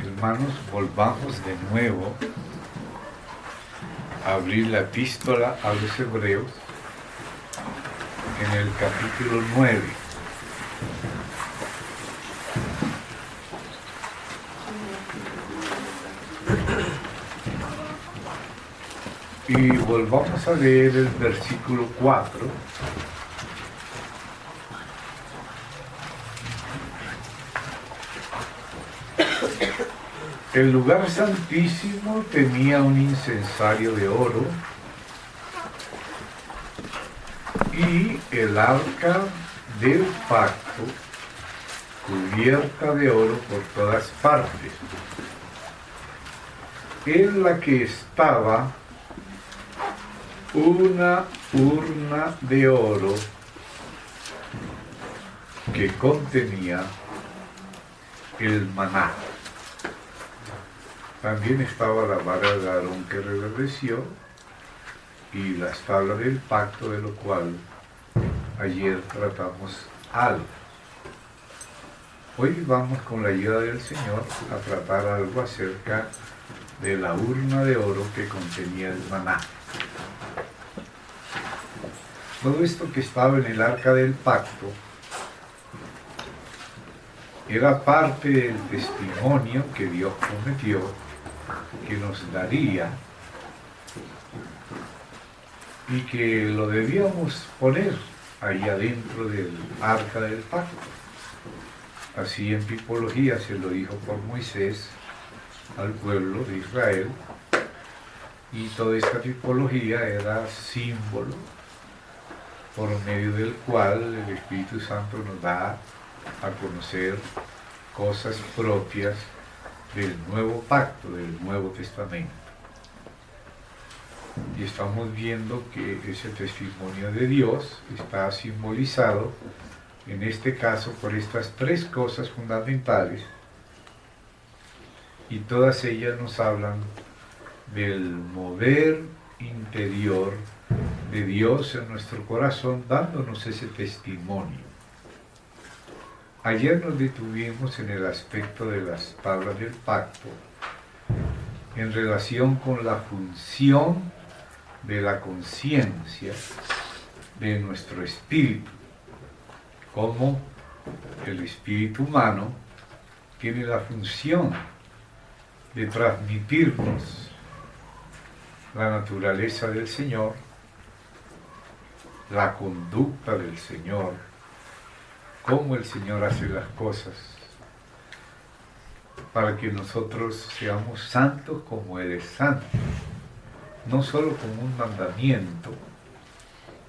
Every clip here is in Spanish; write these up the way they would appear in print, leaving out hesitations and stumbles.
Hermanos, volvamos de nuevo a abrir la epístola a los Hebreos en el capítulo 9. Y volvamos a leer el versículo 4. El lugar santísimo tenía un incensario de oro y el arca del pacto cubierta de oro por todas partes, en la que estaba una urna de oro que contenía el maná. También estaba la vara de Aarón que reverdeció y las tablas del pacto, de lo cual ayer tratamos algo. Hoy vamos, con la ayuda del Señor, a tratar algo acerca de la urna de oro que contenía el maná. Todo esto que estaba en el arca del pacto era parte del testimonio que Dios prometió que nos daría y que lo debíamos poner ahí adentro del arca del pacto. Así en tipología se lo dijo por Moisés al pueblo de Israel, y toda esta tipología era símbolo por medio del cual el Espíritu Santo nos da a conocer cosas propias del nuevo pacto, del Nuevo Testamento. Y estamos viendo que ese testimonio de Dios está simbolizado, en este caso, por estas tres cosas fundamentales, y todas ellas nos hablan del mover interior de Dios en nuestro corazón, dándonos ese testimonio. Ayer nos detuvimos en el aspecto de las tablas del pacto en relación con la función de la conciencia de nuestro espíritu, como el espíritu humano tiene la función de transmitirnos la naturaleza del Señor, la conducta del Señor, cómo el Señor hace las cosas, para que nosotros seamos santos como Él es santo. No solo como un mandamiento,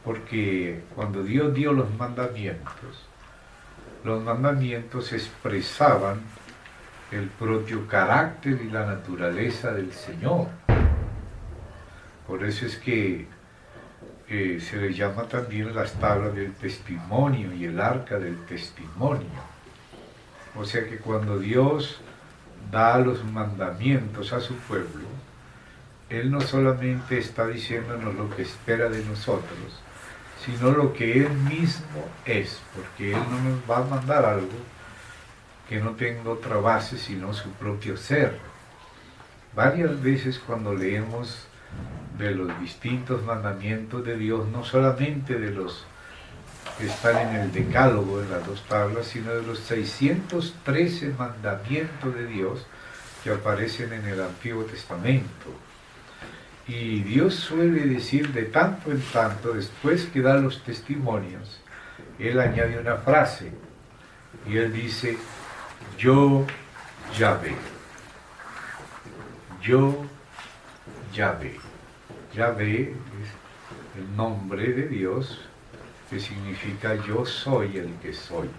porque cuando Dios dio los mandamientos expresaban el propio carácter y la naturaleza del Señor. Por eso es que se le llama también las tablas del testimonio y el arca del testimonio. O sea que cuando Dios da los mandamientos a su pueblo, Él no solamente está diciéndonos lo que espera de nosotros, sino lo que Él mismo es, porque Él no nos va a mandar algo que no tenga otra base sino su propio ser. Varias veces cuando leemos de los distintos mandamientos de Dios, no solamente de los que están en el decálogo, en las dos tablas, sino de los 613 mandamientos de Dios que aparecen en el Antiguo Testamento. Y Dios suele decir de tanto en tanto, después que da los testimonios, Él añade una frase, y Él dice: yo Yahvé. Yo Yahvé. Yahvé es el nombre de Dios, que significa yo soy el que soy.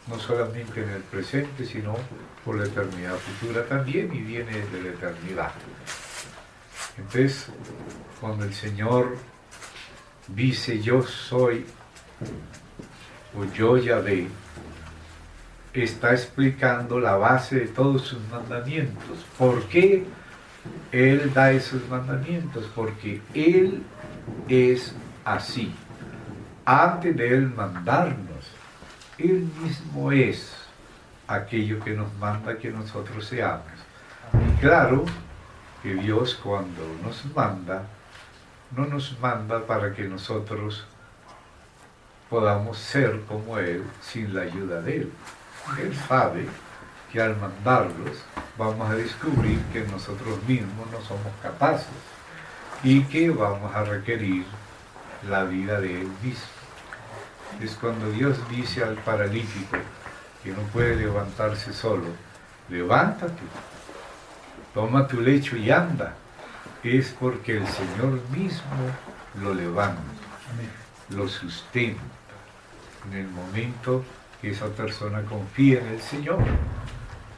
No solamente en el presente, sino por la eternidad futura también, y viene de la eternidad. Entonces, cuando el Señor dice yo soy, o yo Yahvé, está explicando la base de todos sus mandamientos. ¿Por qué Él da esos mandamientos? Porque Él es así. Antes de Él mandarnos, Él mismo es aquello que nos manda que nosotros seamos. Y claro que Dios cuando nos manda, no nos manda para que nosotros podamos ser como Él sin la ayuda de Él. Él sabe que al mandarlos vamos a descubrir que nosotros mismos no somos capaces y que vamos a requerir la vida de Él mismo. Es cuando Dios dice al paralítico que no puede levantarse solo, levántate, toma tu lecho y anda, es porque el Señor mismo lo levanta, lo sustenta en el momento que esa persona confía en el Señor.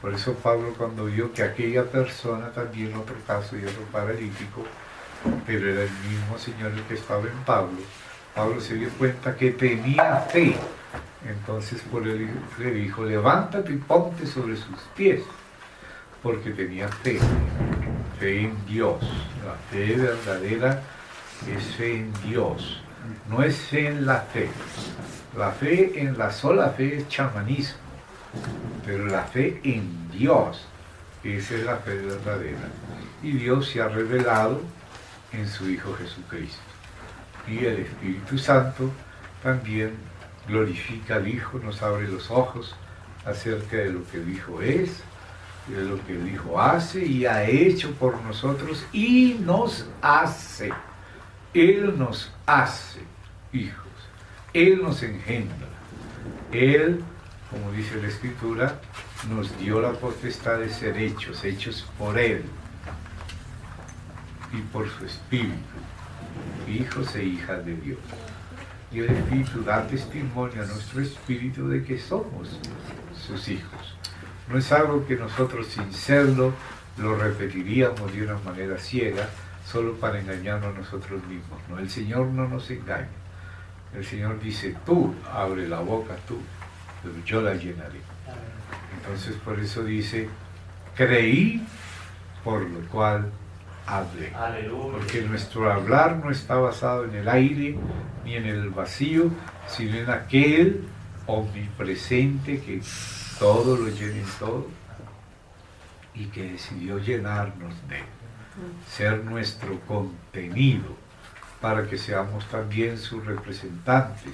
Por eso Pablo, cuando vio que aquella persona, también otro caso y otro paralítico, pero era el mismo Señor el que estaba en Pablo, Pablo se dio cuenta que tenía fe. Entonces por él le dijo, levántate y ponte sobre sus pies, porque tenía fe, fe en Dios. La fe verdadera es fe en Dios, no es fe en la fe. La fe en la sola fe es chamanismo, pero la fe en Dios, esa es la fe verdadera. Y Dios se ha revelado en su Hijo Jesucristo. Y el Espíritu Santo también glorifica al Hijo, nos abre los ojos acerca de lo que el Hijo es, de lo que el Hijo hace y ha hecho por nosotros y nos hace. Él nos hace hijos, Él nos engendra, Él, como dice la Escritura, nos dio la potestad de ser hechos por Él y por su Espíritu, hijos e hijas de Dios. Y el Espíritu da testimonio a nuestro espíritu de que somos sus hijos. No es algo que nosotros sin serlo lo repetiríamos de una manera ciega, solo para engañarnos a nosotros mismos. No, el Señor no nos engaña. El Señor dice, tú abre la boca tú, pero yo la llenaré. Entonces por eso dice, creí, por lo cual hablé. Porque nuestro hablar no está basado en el aire ni en el vacío, sino en aquel omnipresente que todo lo llena en todo y que decidió llenarnos de él, ser nuestro contenido para que seamos también sus representantes,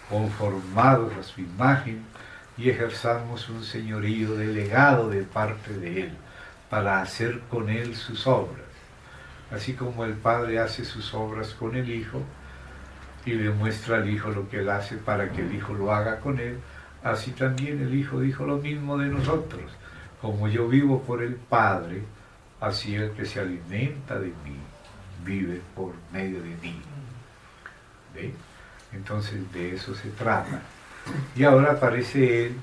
conformados a su imagen y ejerzamos un señorío delegado de parte de él para hacer con él sus obras. Así como el Padre hace sus obras con el Hijo y le muestra al Hijo lo que él hace para que el Hijo lo haga con él, así también el Hijo dijo lo mismo de nosotros. Como yo vivo por el Padre, así el que se alimenta de mí vive por medio de mí. ¿Ve? Entonces de eso se trata. Y ahora aparece Él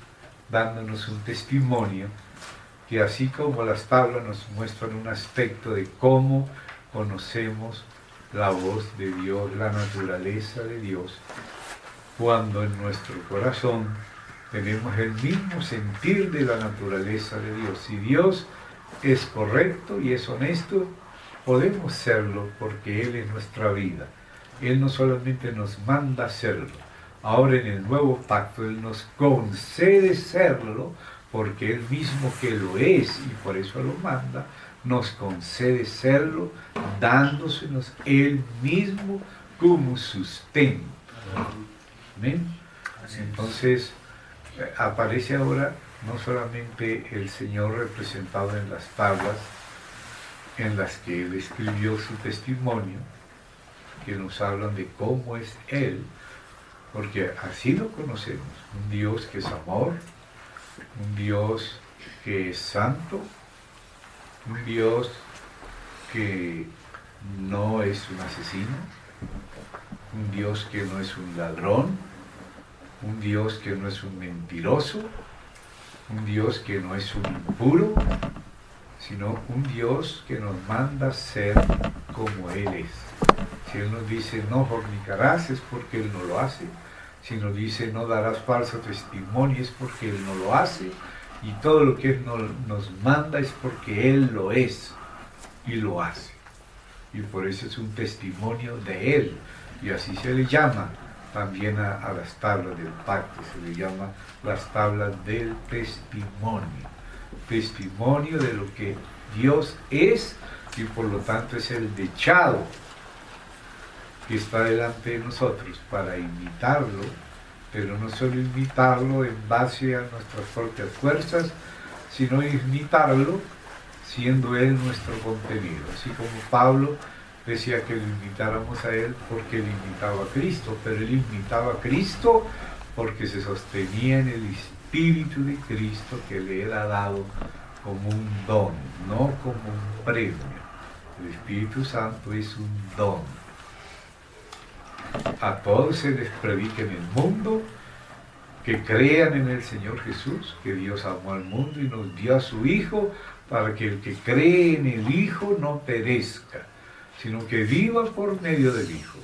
dándonos un testimonio que así como las tablas nos muestran un aspecto de cómo conocemos la voz de Dios, la naturaleza de Dios, cuando en nuestro corazón tenemos el mismo sentir de la naturaleza de Dios. Si Dios es correcto y es honesto, podemos serlo porque Él es nuestra vida. Él no solamente nos manda serlo, ahora en el nuevo pacto Él nos concede serlo, porque Él mismo que lo es y por eso lo manda, nos concede serlo, dándosenos Él mismo como sustento. ¿Amén? Entonces aparece ahora no solamente el Señor representado en las tablas en las que Él escribió su testimonio, que nos hablan de cómo es Él, porque así lo conocemos, un Dios que es amor, un Dios que es santo, un Dios que no es un asesino, un Dios que no es un ladrón, un Dios que no es un mentiroso, un Dios que no es un impuro, sino un Dios que nos manda ser como Él es. Si Él nos dice no fornicarás es porque Él no lo hace, si nos dice no darás falso testimonio es porque Él no lo hace, y todo lo que Él nos manda es porque Él lo es y lo hace. Y por eso es un testimonio de Él, y así se le llama también a las tablas del pacto, se le llama las tablas del testimonio. Testimonio de lo que Dios es y por lo tanto es el dechado que está delante de nosotros para imitarlo, pero no solo imitarlo en base a nuestras propias fuerzas, sino imitarlo siendo Él nuestro contenido. Así como Pablo decía que lo imitáramos a Él porque Él imitaba a Cristo, pero Él imitaba a Cristo porque se sostenía en el Espíritu de Cristo que le era dado como un don, no como un premio. El Espíritu Santo es un don. A todos se les predica en el mundo que crean en el Señor Jesús, que Dios amó al mundo y nos dio a su Hijo para que el que cree en el Hijo no perezca, sino que viva por medio del Hijo.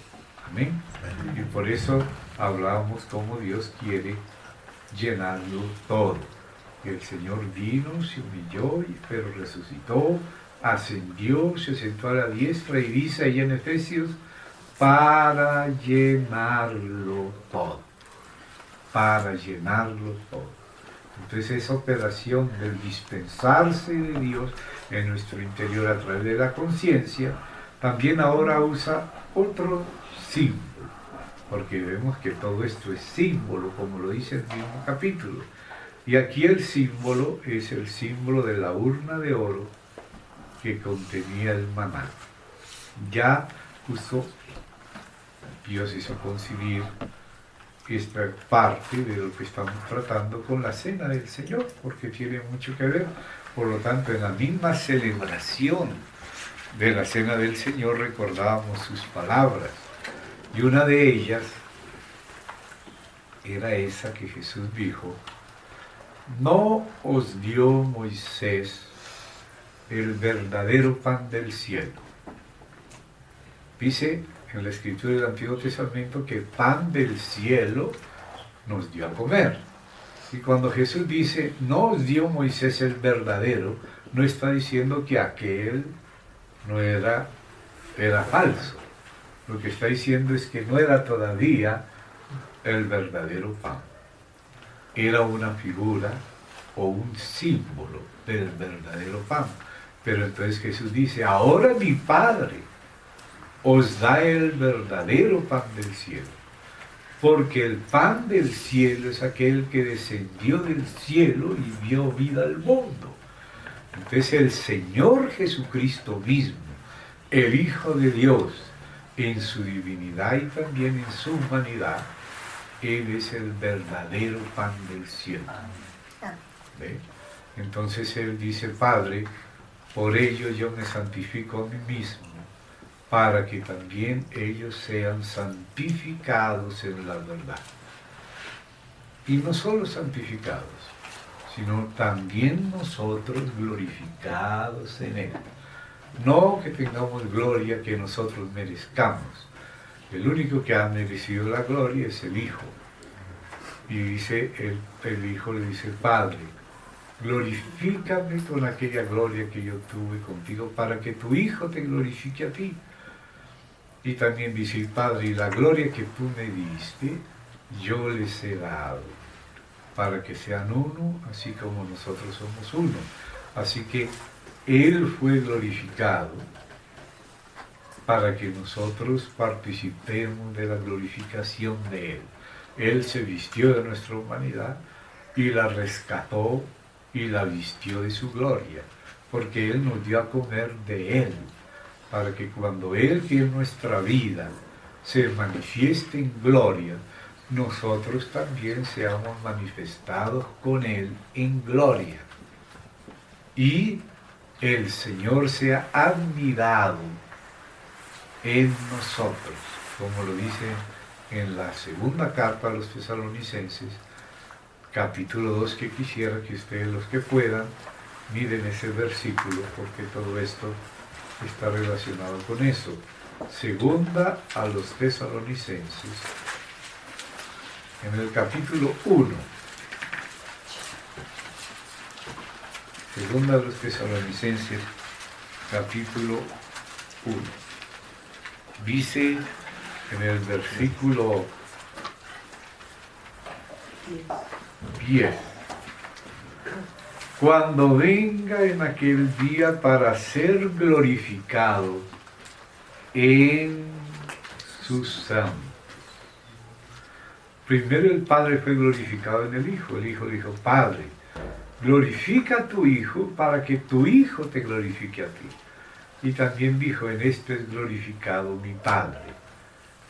Amén. Y por eso hablábamos cómo Dios quiere llenarlo todo. Que el Señor vino, se humilló, pero resucitó, ascendió, se sentó a la diestra y dice ahí en Efesios, para llenarlo todo. Para llenarlo todo. Entonces esa operación del dispensarse de Dios en nuestro interior a través de la conciencia, también ahora usa otro símbolo, porque vemos que todo esto es símbolo, como lo dice el mismo capítulo. Y aquí el símbolo es el símbolo de la urna de oro que contenía el maná. Ya justo Dios hizo concebir esta parte de lo que estamos tratando con la cena del Señor, porque tiene mucho que ver. Por lo tanto, en la misma celebración de la cena del Señor recordábamos sus palabras, y una de ellas era esa que Jesús dijo: no os dio Moisés el verdadero pan del cielo. Dice en la escritura del Antiguo Testamento que pan del cielo nos dio a comer. Y cuando Jesús dice, no os dio Moisés el verdadero, no está diciendo que aquel no era falso. Lo que está diciendo es que no era todavía el verdadero pan. Era una figura o un símbolo del verdadero pan. Pero entonces Jesús dice, ahora mi Padre os da el verdadero pan del cielo, porque el pan del cielo es aquel que descendió del cielo y dio vida al mundo. Entonces el Señor Jesucristo mismo, el Hijo de Dios, en su divinidad y también en su humanidad, Él es el verdadero pan del cielo. ¿Ve? Entonces Él dice, Padre, por ello yo me santifico a mí mismo, para que también ellos sean santificados en la verdad. Y no solo santificados, sino también nosotros glorificados en Él. No que tengamos gloria que nosotros merezcamos. El único que ha merecido la gloria es el Hijo. Y dice el Hijo le dice, Padre, glorifícame con aquella gloria que yo tuve contigo, para que tu Hijo te glorifique a ti. Y también dice, Padre, y la gloria que tú me diste, yo les he dado, para que sean uno, así como nosotros somos uno. Así que Él fue glorificado para que nosotros participemos de la glorificación de Él. Él se vistió de nuestra humanidad y la rescató y la vistió de su gloria, porque Él nos dio a comer de Él, para que cuando Él, que es nuestra vida, se manifieste en gloria, nosotros también seamos manifestados con Él en gloria. Y el Señor sea admirado en nosotros, como lo dice en la segunda carta a los Tesalonicenses, capítulo 2, que quisiera que ustedes, los que puedan, miren ese versículo, porque todo esto está relacionado con eso. Segunda a los Tesalonicenses, en el capítulo 1. Segunda a los Tesalonicenses, capítulo 1. Dice en el versículo 10. Cuando venga en aquel día para ser glorificado en sus santos. Primero el Padre fue glorificado en el Hijo. El Hijo dijo, Padre, glorifica a tu Hijo para que tu Hijo te glorifique a ti. Y también dijo, en esto es glorificado mi Padre,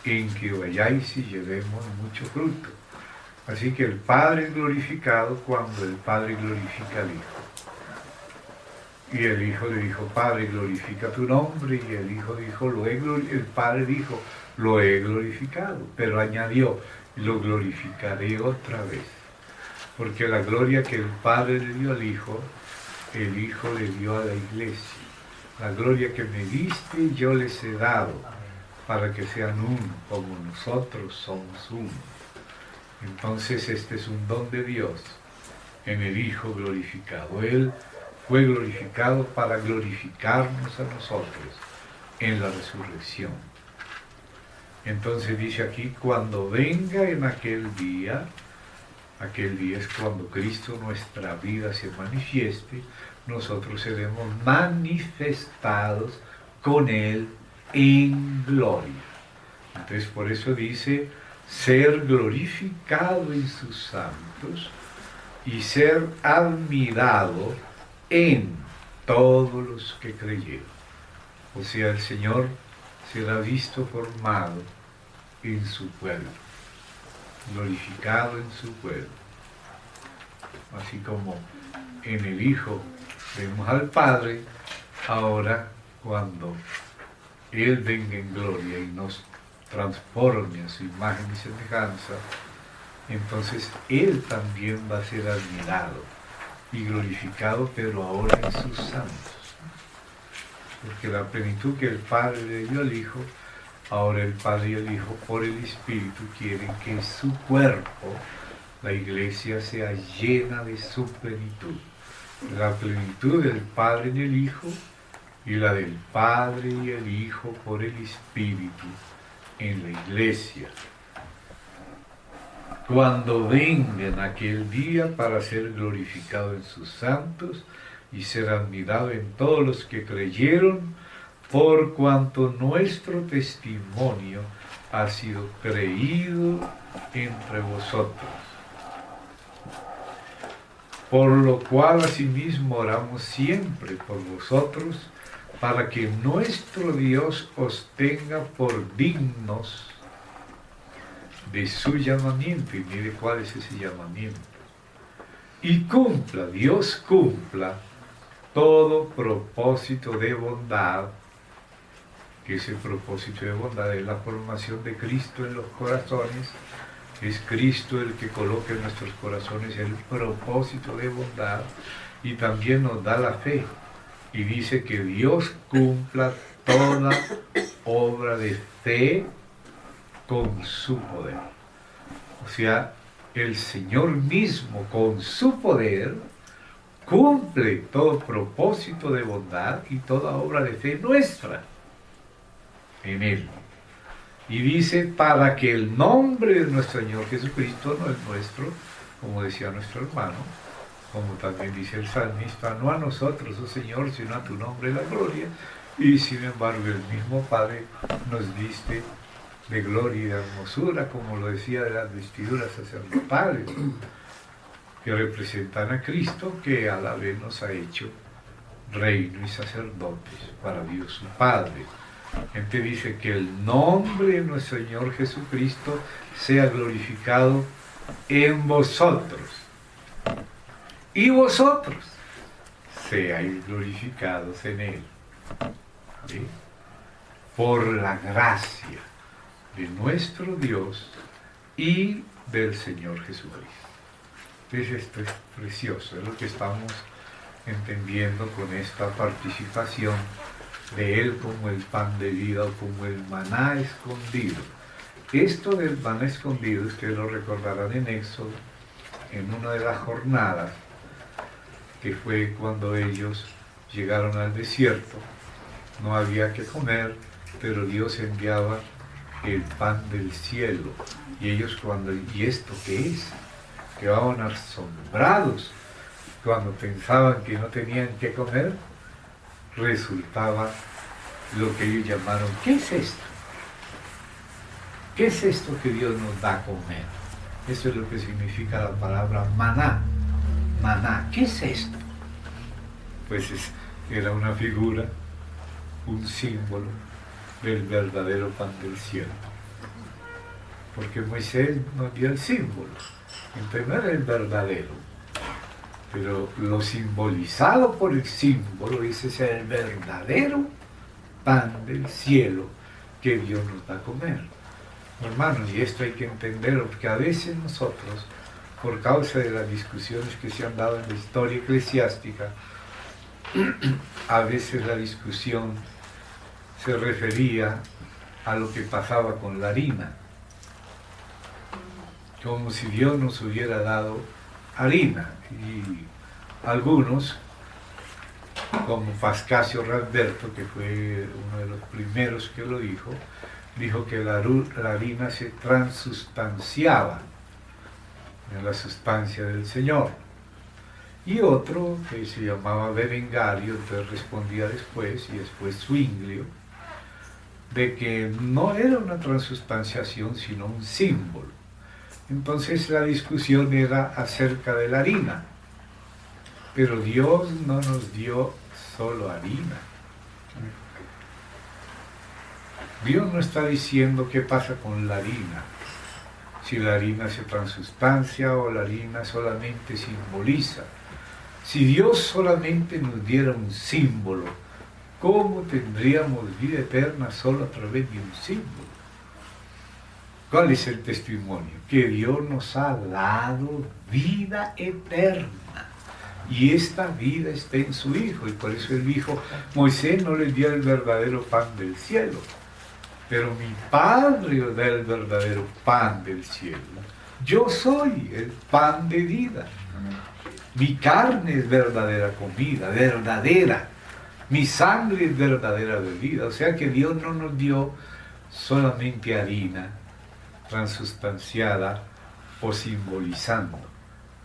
en que vayáis y llevemos mucho fruto. Así que el Padre es glorificado cuando el Padre glorifica al Hijo. Y el Hijo le dijo, Padre, glorifica tu nombre. Y el Hijo dijo, el Padre dijo, lo he glorificado. Pero añadió, lo glorificaré otra vez. Porque la gloria que el Padre le dio al Hijo, el Hijo le dio a la Iglesia. La gloria que me diste yo les he dado, para que sean uno, como nosotros somos uno. Entonces este es un don de Dios en el Hijo glorificado. Él fue glorificado para glorificarnos a nosotros en la resurrección. Entonces dice aquí, cuando venga en aquel día es cuando Cristo nuestra vida se manifieste, nosotros seremos manifestados con Él en gloria. Entonces por eso dice, ser glorificado en sus santos y ser admirado en todos los que creyeron. O sea, el Señor será visto formado en su pueblo, glorificado en su pueblo. Así como en el Hijo vemos al Padre, ahora cuando Él venga en gloria y nos transforme a su imagen y semejanza, entonces Él también va a ser admirado y glorificado, pero ahora en sus santos. Porque la plenitud que el Padre le dio al Hijo, ahora el Padre y el Hijo por el Espíritu quieren que su cuerpo, la Iglesia, sea llena de su plenitud. La plenitud del Padre en el Hijo y la del Padre y el Hijo por el Espíritu en la Iglesia. Cuando venga en aquel día para ser glorificado en sus santos y ser admirado en todos los que creyeron, por cuanto nuestro testimonio ha sido creído entre vosotros. Por lo cual asimismo oramos siempre por vosotros, para que nuestro Dios os tenga por dignos de su llamamiento. Y mire cuál es ese llamamiento. Y cumpla, Dios cumpla todo propósito de bondad, que ese propósito de bondad es la formación de Cristo en los corazones. Es Cristo el que coloca en nuestros corazones el propósito de bondad y también nos da la fe. Y dice que Dios cumpla toda obra de fe con su poder. O sea, el Señor mismo con su poder cumple todo propósito de bondad y toda obra de fe nuestra en Él. Y dice, para que el nombre de nuestro Señor Jesucristo, no es nuestro, como decía nuestro hermano, como también dice el salmista, no a nosotros, oh Señor, sino a tu nombre la gloria. Y sin embargo el mismo Padre nos diste de gloria y de hermosura, como lo decía de las vestiduras sacerdotales, que representan a Cristo, que a la vez nos ha hecho reino y sacerdotes para Dios su Padre. Entonces dice que el nombre de nuestro Señor Jesucristo sea glorificado en vosotros. Y vosotros seáis glorificados en Él. ¿Sí? Por la gracia de nuestro Dios y del Señor Jesucristo. Entonces esto es precioso, es lo que estamos entendiendo con esta participación de Él como el pan de vida o como el maná escondido. Esto del maná escondido, ustedes lo recordarán en Éxodo, en una de las jornadas, que fue cuando ellos llegaron al desierto, no había que comer, pero Dios enviaba el pan del cielo, y ellos ¿y esto qué es? quedaban asombrados cuando pensaban que no tenían que comer. Resultaba lo que ellos llamaron, ¿qué es esto? ¿Qué es esto que Dios nos da a comer? Eso es lo que significa la palabra maná. Maná, ¿qué es esto? Pues era una figura, un símbolo del verdadero pan del cielo. Porque Moisés nos dio el símbolo, entonces no era el verdadero, pero lo simbolizado por el símbolo, ese es el verdadero pan del cielo que Dios nos da a comer. Hermanos, y esto hay que entenderlo, porque a veces nosotros, por causa de las discusiones que se han dado en la historia eclesiástica, a veces la discusión se refería a lo que pasaba con la harina, como si Dios nos hubiera dado harina. Y algunos, como Pascasio Radberto, que fue uno de los primeros que lo dijo que la harina se transustanciaba en la sustancia del Señor. Y otro, que se llamaba Berengario, entonces respondía después, y después Zwinglio, de que no era una transustanciación, sino un símbolo. Entonces la discusión era acerca de la harina. Pero Dios no nos dio solo harina. Dios no está diciendo qué pasa con la harina, si la harina se transustancia o la harina solamente simboliza. Si Dios solamente nos diera un símbolo, ¿cómo tendríamos vida eterna solo a través de un símbolo? ¿Cuál es el testimonio? Que Dios nos ha dado vida eterna. Y esta vida está en su Hijo. Y por eso Él dijo, Moisés no les dio el verdadero pan del cielo, pero mi Padre os da el verdadero pan del cielo. Yo soy el pan de vida. Mi carne es verdadera comida, verdadera. Mi sangre es verdadera bebida. O sea que Dios no nos dio solamente harina transustanciada o simbolizando.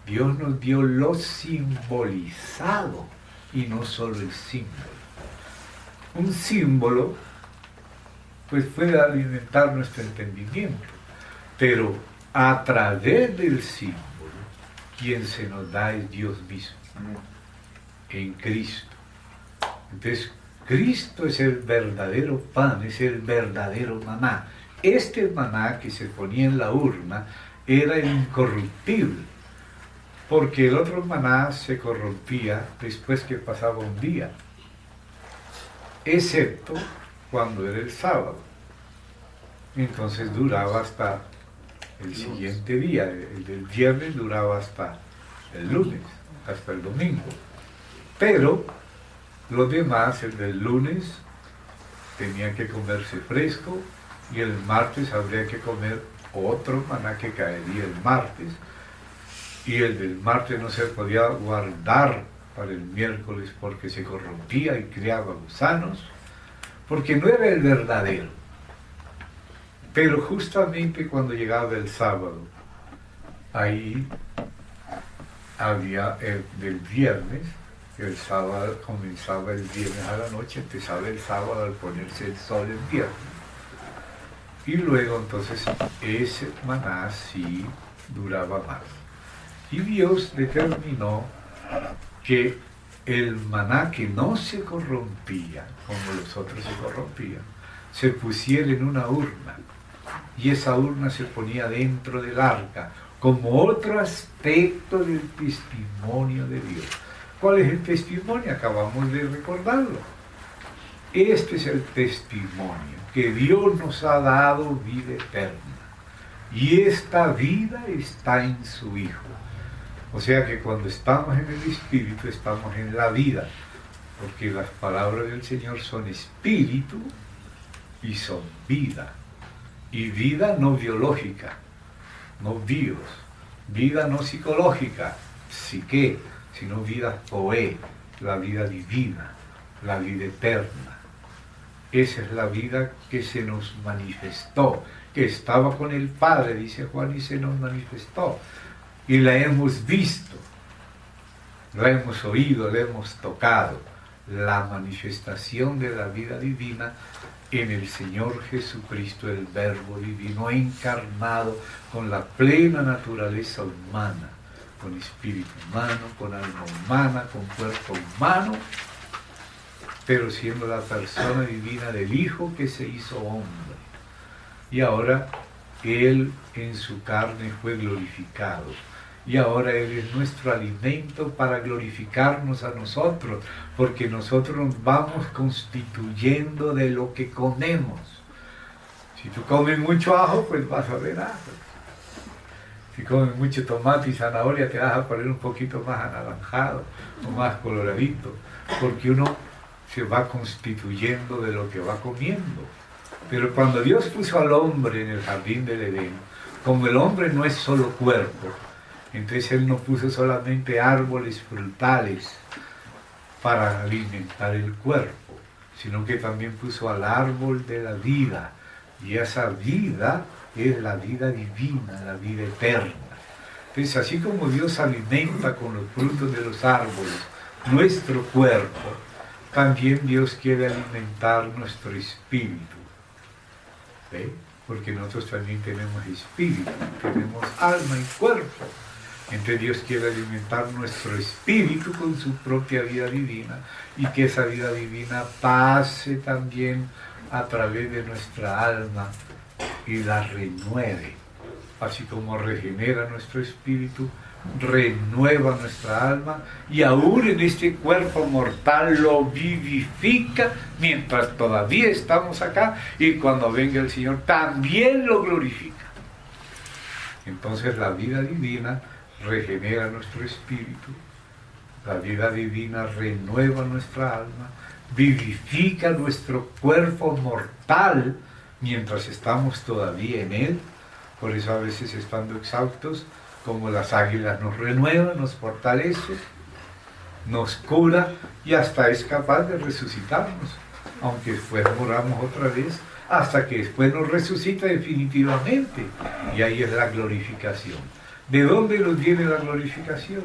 Dios nos dio lo simbolizado y no solo el símbolo. Un símbolo pues puede alimentar nuestro entendimiento, pero a través del símbolo, quien se nos da es Dios mismo, en Cristo. Entonces, Cristo es el verdadero pan, es el verdadero maná. Este maná que se ponía en la urna era incorruptible, porque el otro maná se corrompía después que pasaba un día, excepto cuando era el sábado. Entonces duraba hasta el siguiente día, el del viernes duraba hasta el lunes, hasta el domingo. Pero los demás, el del lunes, tenía que comerse fresco, y el martes habría que comer otro maná que caería el martes, y el del martes no se podía guardar para el miércoles porque se corrompía y creaba gusanos, porque no era el verdadero. Pero justamente cuando llegaba el sábado, ahí había el del viernes, el sábado comenzaba el viernes a la noche, empezaba el sábado al ponerse el sol el viernes. Y luego entonces ese maná sí duraba más. Y Dios determinó que el maná que no se corrompía, como los otros se corrompían, se pusiera en una urna. Y esa urna se ponía dentro del arca, como otro aspecto del testimonio de Dios. ¿Cuál es el testimonio? Acabamos de recordarlo. Este es el testimonio, que Dios nos ha dado vida eterna. Y esta vida está en su Hijo. O sea que cuando estamos en el Espíritu, estamos en la vida. Porque las palabras del Señor son espíritu y son vida. Y vida no biológica, no bios. Vida no psicológica, psique, sino vida zoe, la vida divina, la vida eterna. Esa es la vida que se nos manifestó, que estaba con el Padre, dice Juan, y se nos manifestó. y la hemos visto, la hemos oído, la hemos tocado, la manifestación de la vida divina en el Señor Jesucristo, el Verbo divino encarnado con la plena naturaleza humana, con espíritu humano, con alma humana, con cuerpo humano, pero siendo la persona divina del Hijo que se hizo hombre. Y ahora Él en su carne fue glorificado. Y ahora Él es nuestro alimento para glorificarnos a nosotros, porque nosotros nos vamos constituyendo de lo que comemos. Si tú comes mucho ajo, pues vas a ver ajo. Si comes mucho tomate y zanahoria, te vas a poner un poquito más anaranjado o más coloradito, porque uno se va constituyendo de lo que va comiendo. Pero cuando Dios puso al hombre en el jardín del Edén, como el hombre no es solo cuerpo, entonces Él no puso solamente árboles frutales para alimentar el cuerpo, sino que también puso al árbol de la vida, y esa vida es la vida divina, la vida eterna. Entonces, así como Dios alimenta con los frutos de los árboles nuestro cuerpo, también Dios quiere alimentar nuestro espíritu. ¿Ve? Porque nosotros también tenemos espíritu, tenemos alma y cuerpo. Entonces Dios quiere alimentar nuestro espíritu con su propia vida divina, y que esa vida divina pase también a través de nuestra alma y la renueve. Así como regenera nuestro espíritu, renueva nuestra alma, y aún en este cuerpo mortal lo vivifica mientras todavía estamos acá, y cuando venga el Señor también lo glorifica. Entonces la vida divina regenera nuestro espíritu, la vida divina renueva nuestra alma, vivifica nuestro cuerpo mortal mientras estamos todavía en él. Por eso a veces, estando exhaustos, como las águilas, nos renueva, nos fortalece, nos cura, y hasta es capaz de resucitarnos, aunque después moramos otra vez, hasta que después nos resucita definitivamente, y ahí es la glorificación. ¿De dónde nos viene la glorificación?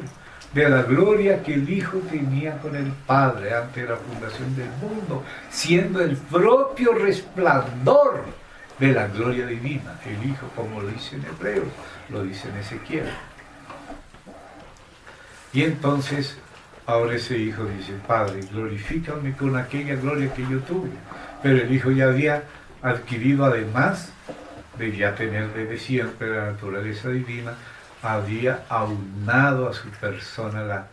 De la gloria que el Hijo tenía con el Padre antes de la fundación del mundo, siendo el propio resplandor de la gloria divina, el Hijo, como lo dice en Hebreos, lo dice en Ezequiel. Y entonces, ahora ese Hijo dice: Padre, glorifícame con aquella gloria que yo tuve. Pero el Hijo ya había adquirido, además de ya tener desde siempre la naturaleza divina, había aunado a su persona la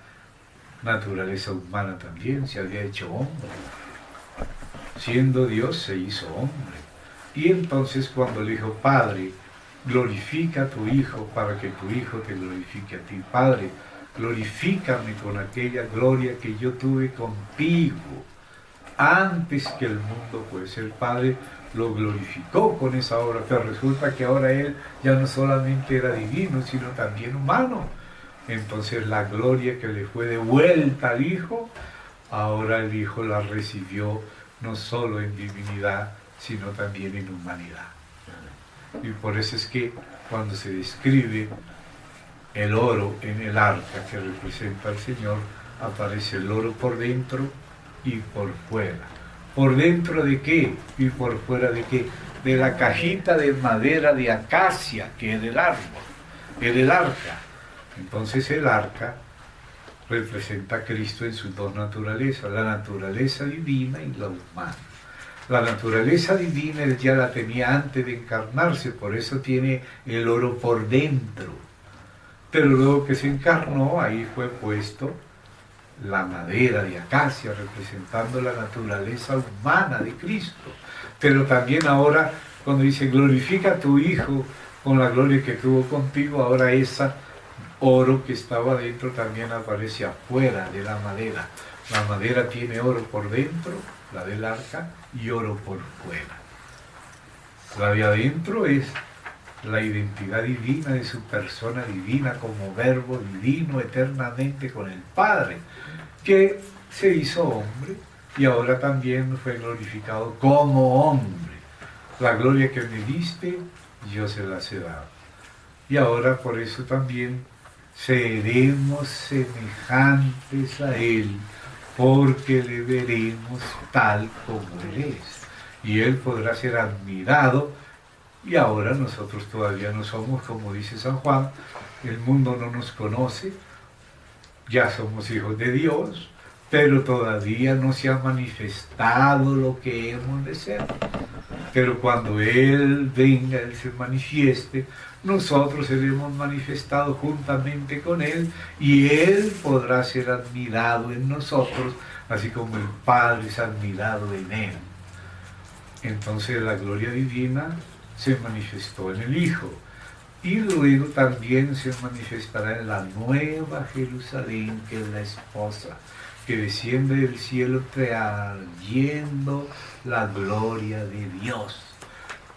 naturaleza humana también, se había hecho hombre. Siendo Dios, se hizo hombre. Y entonces, cuando le dijo: Padre, glorifica a tu Hijo para que tu Hijo te glorifique a ti. Padre, glorifícame con aquella gloria que yo tuve contigo antes que el mundo, pues el Padre lo glorificó con esa obra, pero resulta que ahora Él ya no solamente era divino, sino también humano. Entonces la gloria que le fue devuelta al Hijo, ahora el Hijo la recibió no solo en divinidad, sino también en humanidad. Y por eso es que cuando se describe el oro en el arca que representa al Señor, aparece el oro por dentro y por fuera. ¿Por dentro de qué? ¿Y por fuera de qué? De la cajita de madera de acacia, que es del árbol, es del arca. Entonces el arca representa a Cristo en sus dos naturalezas, la naturaleza divina y la humana. La naturaleza divina Él ya la tenía antes de encarnarse, por eso tiene el oro por dentro. Pero luego que se encarnó, ahí fue puesto la madera de acacia, representando la naturaleza humana de Cristo. Pero también ahora, cuando dice glorifica a tu Hijo con la gloria que tuvo contigo, ahora esa oro que estaba dentro también aparece afuera de la madera. La madera tiene oro por dentro, la del arca, y oro por fuera. La de adentro es la identidad divina de su persona divina como verbo divino eternamente con el Padre, que se hizo hombre y ahora también fue glorificado como hombre. La gloria que me diste, yo se las he dado. Y ahora por eso también seremos semejantes a Él, porque le veremos tal como Él es. Y Él podrá ser admirado, y ahora nosotros todavía no somos, como dice San Juan, el mundo no nos conoce, ya somos hijos de Dios, pero todavía no se ha manifestado lo que hemos de ser. Pero cuando Él venga, Él se manifieste, nosotros seremos manifestados juntamente con Él, y Él podrá ser admirado en nosotros, así como el Padre es admirado en Él. Entonces la gloria divina se manifestó en el Hijo, y luego también se manifestará en la nueva Jerusalén, que es la esposa, que desciende del cielo trayendo la gloria de Dios.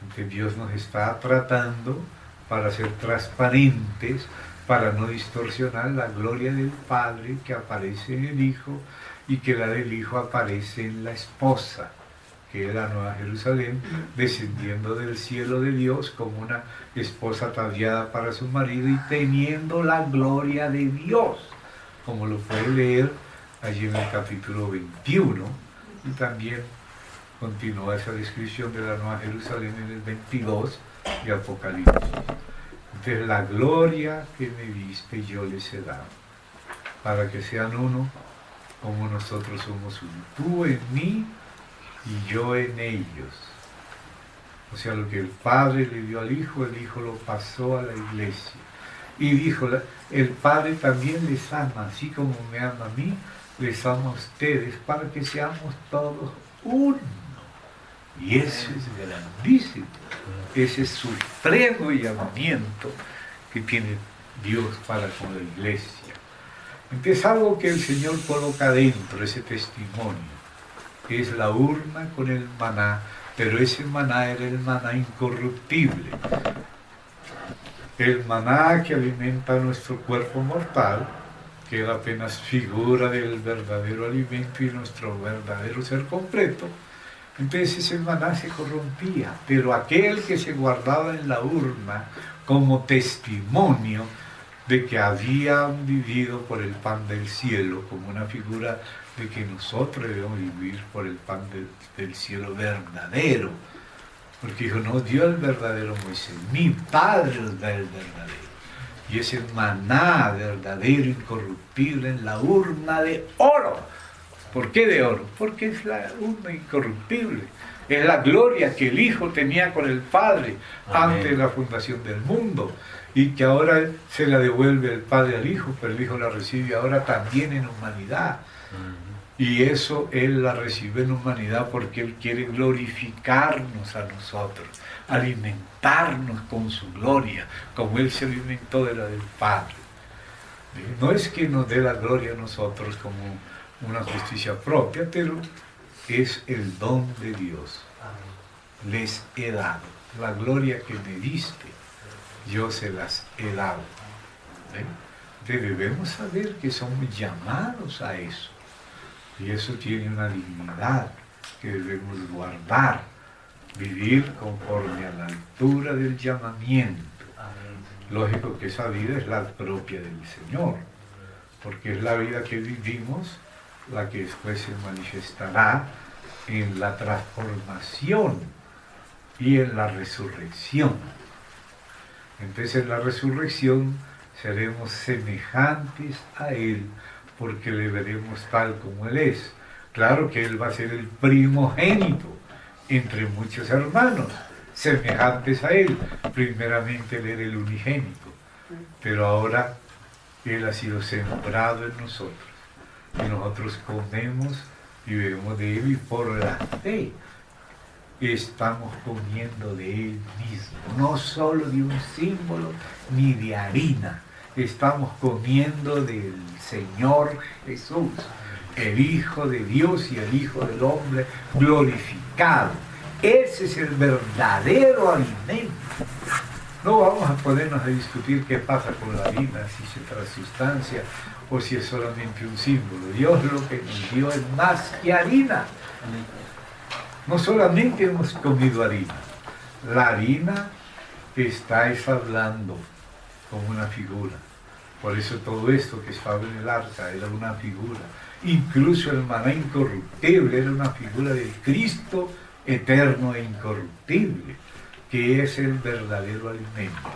Entonces Dios nos está tratando para ser transparentes, para no distorsionar la gloria del Padre que aparece en el Hijo, y que la del Hijo aparece en la esposa, que es la nueva Jerusalén, descendiendo del cielo de Dios como una esposa ataviada para su marido y teniendo la gloria de Dios, como lo puede leer allí en el capítulo 21, y también continúa esa descripción de la nueva Jerusalén en el 22 de Apocalipsis. Entonces, la gloria que me diste yo les he dado, para que sean uno como nosotros somos uno. Tú en mí y yo en ellos. O sea, lo que el Padre le dio al Hijo, el Hijo lo pasó a la iglesia. Y dijo, el Padre también les ama, así como me ama a mí, les ama a ustedes, para que seamos todos uno. Y eso es grandísimo, ese supremo llamamiento que tiene Dios para con la iglesia. Entonces, algo que el Señor coloca dentro, ese testimonio, es la urna con el maná, pero ese maná era el maná incorruptible. El maná que alimenta nuestro cuerpo mortal, que era apenas figura del verdadero alimento y nuestro verdadero ser completo. Entonces ese maná se corrompía, pero aquel que se guardaba en la urna como testimonio de que habían vivido por el pan del cielo, como una figura de que nosotros debemos vivir por el pan del cielo verdadero. Porque dijo, no dio el verdadero Moisés, mi Padre os da el verdadero. Y ese maná verdadero, incorruptible, en la urna de oro. ¿Por qué de oro? Porque es la urna incorruptible. Es la gloria que el Hijo tenía con el Padre antes de la fundación del mundo, y que ahora se la devuelve el Padre al Hijo, pero el Hijo la recibe ahora también en humanidad. Y eso Él la recibe en humanidad porque Él quiere glorificarnos a nosotros, alimentarnos con su gloria, como Él se alimentó de la del Padre. No es que nos dé la gloria a nosotros como una justicia propia, pero es el don de Dios. Les he dado. La gloria que me diste, yo se las he dado. Debemos saber que somos llamados a eso. Y eso tiene una dignidad que debemos guardar, vivir conforme a la altura del llamamiento. Lógico que esa vida es la propia del Señor, porque es la vida que vivimos la que después se manifestará en la transformación y en la resurrección. Entonces en la resurrección seremos semejantes a Él, porque le veremos tal como Él es. Claro que Él va a ser el primogénito entre muchos hermanos, semejantes a Él. Primeramente Él era el unigénito, pero ahora Él ha sido sembrado en nosotros, y nosotros comemos y bebemos de Él, y por la fe estamos comiendo de Él mismo, no solo de un símbolo ni de harina. Estamos comiendo del Señor Jesús, el Hijo de Dios y el Hijo del hombre glorificado. Ese es el verdadero alimento. No vamos a ponernos a discutir qué pasa con la harina, si es transsustancia o si es solamente un símbolo. Dios lo que nos dio es más que harina. No solamente hemos comido harina. La harina estáis hablando como una figura. Por eso todo esto que estaba en el arca era una figura. Incluso el maná incorruptible era una figura del Cristo eterno e incorruptible, que es el verdadero alimento.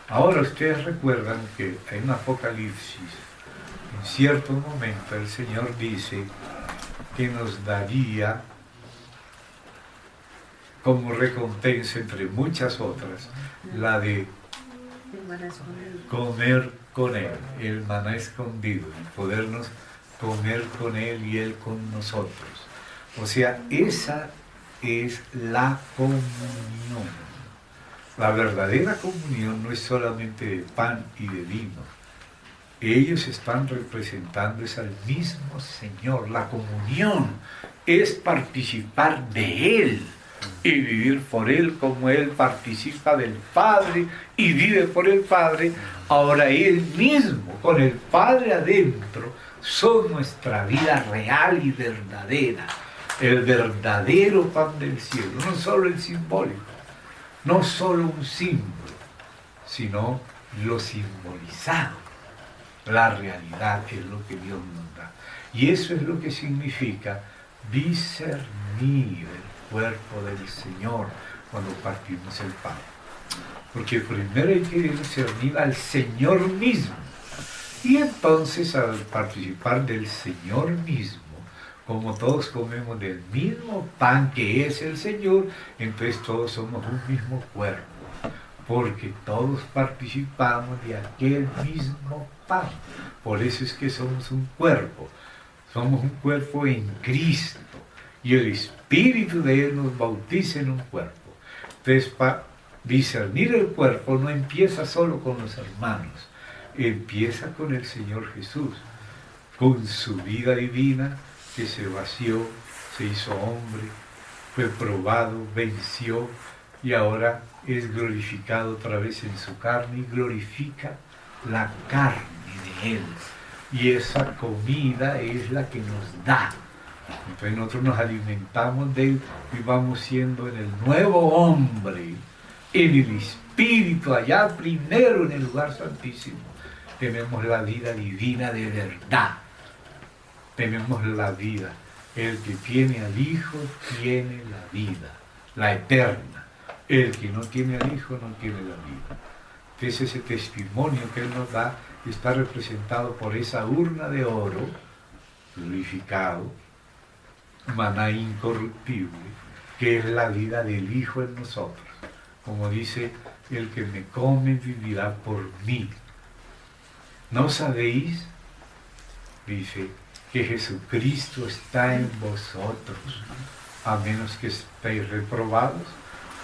Ahora ustedes recuerdan que en Apocalipsis, en cierto momento el Señor dice que nos daría como recompensa, entre muchas otras, la de comer con Él, el maná escondido, y podernos comer con Él y Él con nosotros. O sea, esa es la comunión. La verdadera comunión no es solamente de pan y de vino. Ellos están representando es al mismo Señor. La comunión es participar de Él y vivir por Él como Él participa del Padre y vive por el Padre. Ahora Él mismo, con el Padre adentro, son nuestra vida real y verdadera. El verdadero pan del cielo, no solo el simbólico, no solo un símbolo, sino lo simbolizado. La realidad es lo que Dios nos da. Y eso es lo que significa discernir el cuerpo del Señor cuando partimos el pan. Porque primero hay que discernir al Señor mismo. Y entonces al participar del Señor mismo, como todos comemos del mismo pan que es el Señor, entonces todos somos un mismo cuerpo, porque todos participamos de aquel mismo pan. Por eso es que somos un cuerpo en Cristo, y el Espíritu de Él nos bautiza en un cuerpo. Entonces, para discernir el cuerpo no empieza solo con los hermanos, empieza con el Señor Jesús, con su vida divina, que se vació, se hizo hombre, fue probado, venció, y ahora es glorificado otra vez en su carne, y glorifica la carne de Él. Y esa comida es la que nos da. Entonces nosotros nos alimentamos de Él y vamos siendo en el nuevo hombre, en el Espíritu, allá primero en el lugar santísimo. Tenemos la vida divina de verdad. Tenemos la vida. El que tiene al Hijo tiene la vida, la eterna. El que no tiene al Hijo no tiene la vida. Entonces ese testimonio que Él nos da está representado por esa urna de oro, glorificado, maná incorruptible, que es la vida del Hijo en nosotros. Como dice, el que me come vivirá por mí. ¿No sabéis? Dice, que Jesucristo está en vosotros, a menos que estéis reprobados.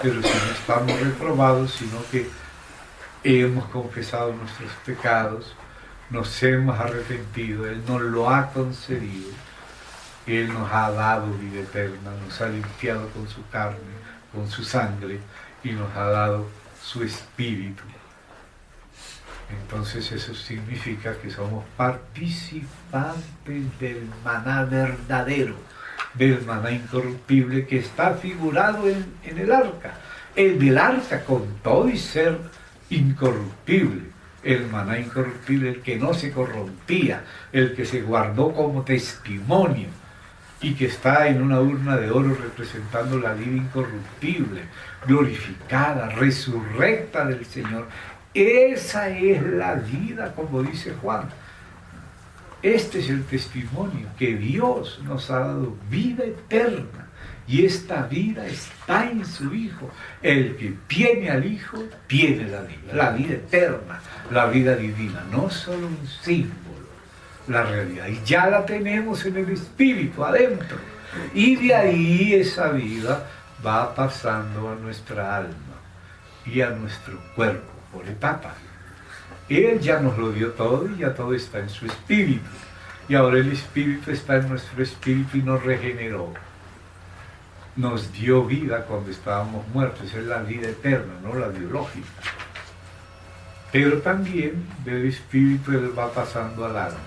Pero si no estamos reprobados, sino que hemos confesado nuestros pecados, nos hemos arrepentido, Él nos lo ha concedido, Él nos ha dado vida eterna, nos ha limpiado con su carne, con su sangre, y nos ha dado su Espíritu. Entonces eso significa que somos participantes del maná verdadero, del maná incorruptible que está figurado en el arca. El del arca con todo y ser incorruptible, el maná incorruptible, el que no se corrompía, el que se guardó como testimonio y que está en una urna de oro representando la vida incorruptible, glorificada, resurrecta del Señor. Esa es la vida, como dice Juan. Este es el testimonio, que Dios nos ha dado vida eterna, y esta vida está en su Hijo. El que tiene al Hijo tiene la vida eterna, la vida divina, no solo un símbolo, la realidad. Y ya la tenemos en el Espíritu adentro, y de ahí esa vida va pasando a nuestra alma y a nuestro cuerpo por etapas. Él ya nos lo dio todo y ya todo está en su Espíritu. Y ahora el Espíritu está en nuestro Espíritu y nos regeneró. Nos dio vida cuando estábamos muertos. Es la vida eterna, no la biológica. Pero también del Espíritu Él va pasando al alma.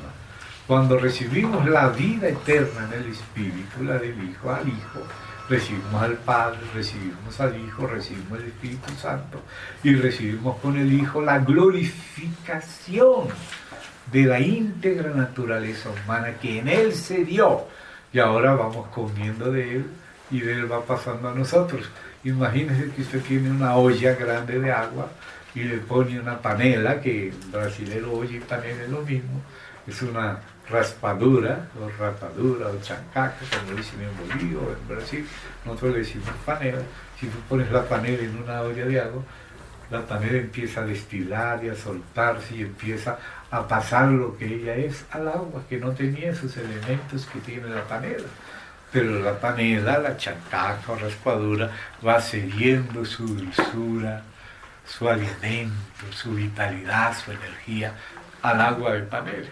Cuando recibimos la vida eterna en el Espíritu, la del Hijo, al Hijo, recibimos al Padre, recibimos al Hijo, recibimos el Espíritu Santo y recibimos con el Hijo la glorificación. de la íntegra naturaleza humana que en Él se dio. Y ahora vamos comiendo de Él y de Él va pasando a nosotros. Imagínese que usted tiene una olla grande de agua y le pone una panela, que en brasilero olla y panela es lo mismo, es una raspadura, o rapadura, o chancaca, como dicen en Bolivia o en Brasil, nosotros le decimos panela. Si tú pones la panela en una olla de agua, la panela empieza a destilar y a soltarse y empieza a pasar lo que ella es al agua, que no tenía esos elementos que tiene la panela. Pero la panela, la chancaca o raspadura, va cediendo su dulzura, su alimento, su vitalidad, su energía al agua de panela.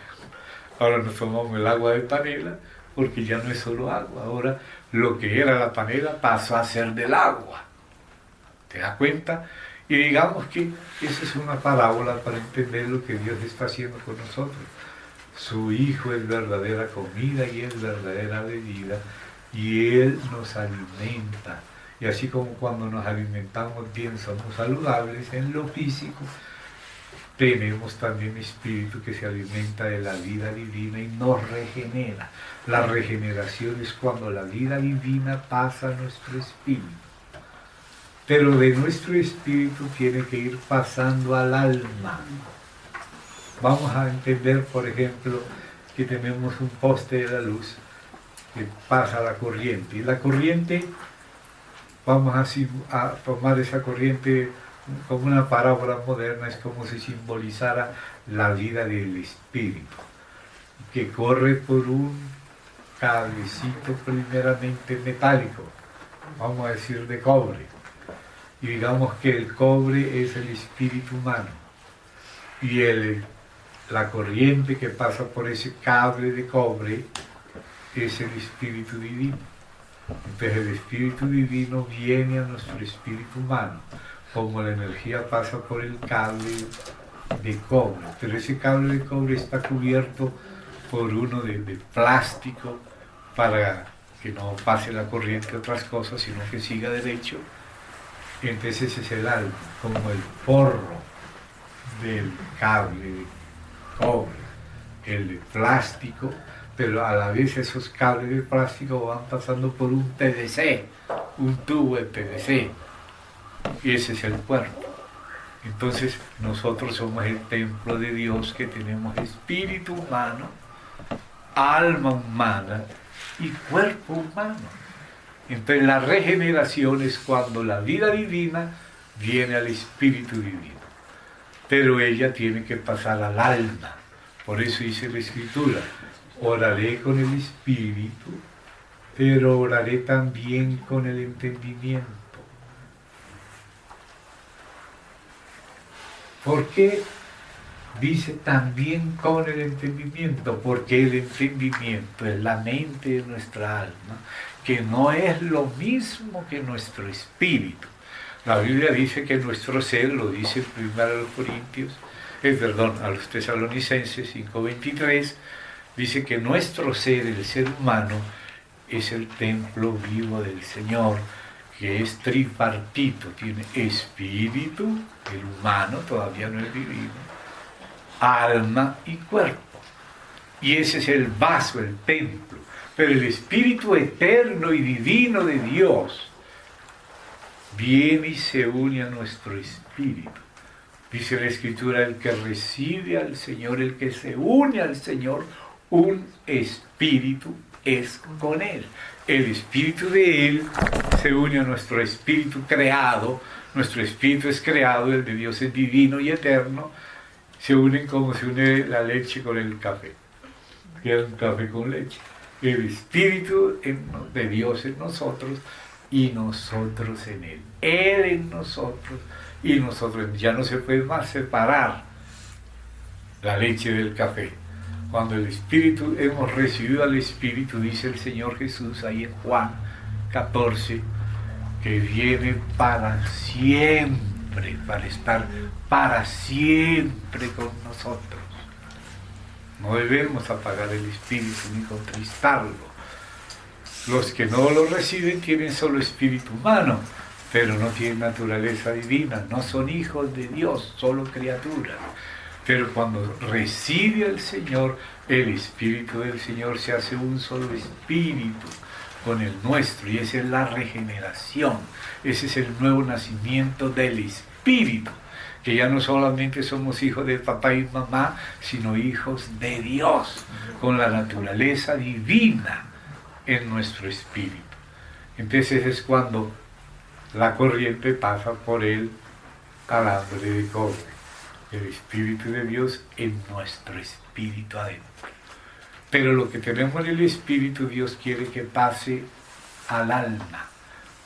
Ahora nos tomamos el agua de panela porque ya no es solo agua, ahora lo que era la panela pasó a ser del agua. ¿Te das cuenta? Y digamos que esa es una parábola para entender lo que Dios está haciendo con nosotros. Su Hijo es verdadera comida y es verdadera bebida, y Él nos alimenta. Y así como cuando nos alimentamos bien somos saludables en lo físico, tenemos también espíritu que se alimenta de la vida divina y nos regenera. La regeneración es cuando la vida divina pasa a nuestro espíritu. Pero de nuestro espíritu tiene que ir pasando al alma. Vamos a entender, por ejemplo, que tenemos un poste de la luz que pasa la corriente. Y la corriente, vamos a tomar esa corriente como una parábola moderna, es como si simbolizara la vida del espíritu, que corre por un cablecito primeramente metálico, vamos a decir de cobre. Y digamos que el cobre es el espíritu humano y la corriente que pasa por ese cable de cobre es el espíritu divino. Entonces el espíritu divino viene a nuestro espíritu humano, como la energía pasa por el cable de cobre. Pero ese cable de cobre está cubierto por uno de plástico para que no pase la corriente a otras cosas, sino que siga derecho. Entonces ese es el alma, como el forro del cable de cobre, el de plástico, pero a la vez esos cables de plástico van pasando por un PVC, un tubo de PVC, y ese es el cuerpo. Entonces nosotros somos el templo de Dios, que tenemos espíritu humano, alma humana y cuerpo humano. Entonces la regeneración es cuando la vida divina viene al espíritu divino, pero ella tiene que pasar al alma. Por eso dice la Escritura: oraré con el espíritu, pero oraré también con el entendimiento. ¿Por qué dice también con el entendimiento? Porque el entendimiento es la mente de nuestra alma, que no es lo mismo que nuestro espíritu. La Biblia dice que nuestro ser, lo dice primero a los Tesalonicenses 5:23, dice que nuestro ser, el ser humano, es el templo vivo del Señor, que es tripartito, tiene espíritu, el humano todavía no es divino, alma y cuerpo. Y ese es el vaso, el templo. Pero el espíritu eterno y divino de Dios viene y se une a nuestro espíritu. Dice la Escritura: el que recibe al Señor, el que se une al Señor, un espíritu es con Él. El espíritu de Él se une a nuestro espíritu creado. Nuestro espíritu es creado, el de Dios es divino y eterno. Se unen como se une la leche con el café. Queda un café con leche. El espíritu de Dios en nosotros y nosotros en Él. Él en nosotros y nosotros. Ya no se puede más separar la leche del café. Cuando el espíritu, hemos recibido al espíritu, dice el Señor Jesús ahí en Juan 14, que viene para siempre, para estar para siempre con nosotros. No debemos apagar el espíritu ni contristarlo. Los que no lo reciben tienen solo espíritu humano, pero no tienen naturaleza divina, no son hijos de Dios, solo criaturas. Pero cuando reside el Señor, el Espíritu del Señor se hace un solo espíritu con el nuestro, y esa es la regeneración, ese es el nuevo nacimiento del Espíritu, que ya no solamente somos hijos de papá y mamá, sino hijos de Dios, con la naturaleza divina en nuestro espíritu. Entonces es cuando la corriente pasa por el alambre de cobre, el Espíritu de Dios en nuestro espíritu adentro. Pero lo que tenemos en el Espíritu, Dios quiere que pase al alma.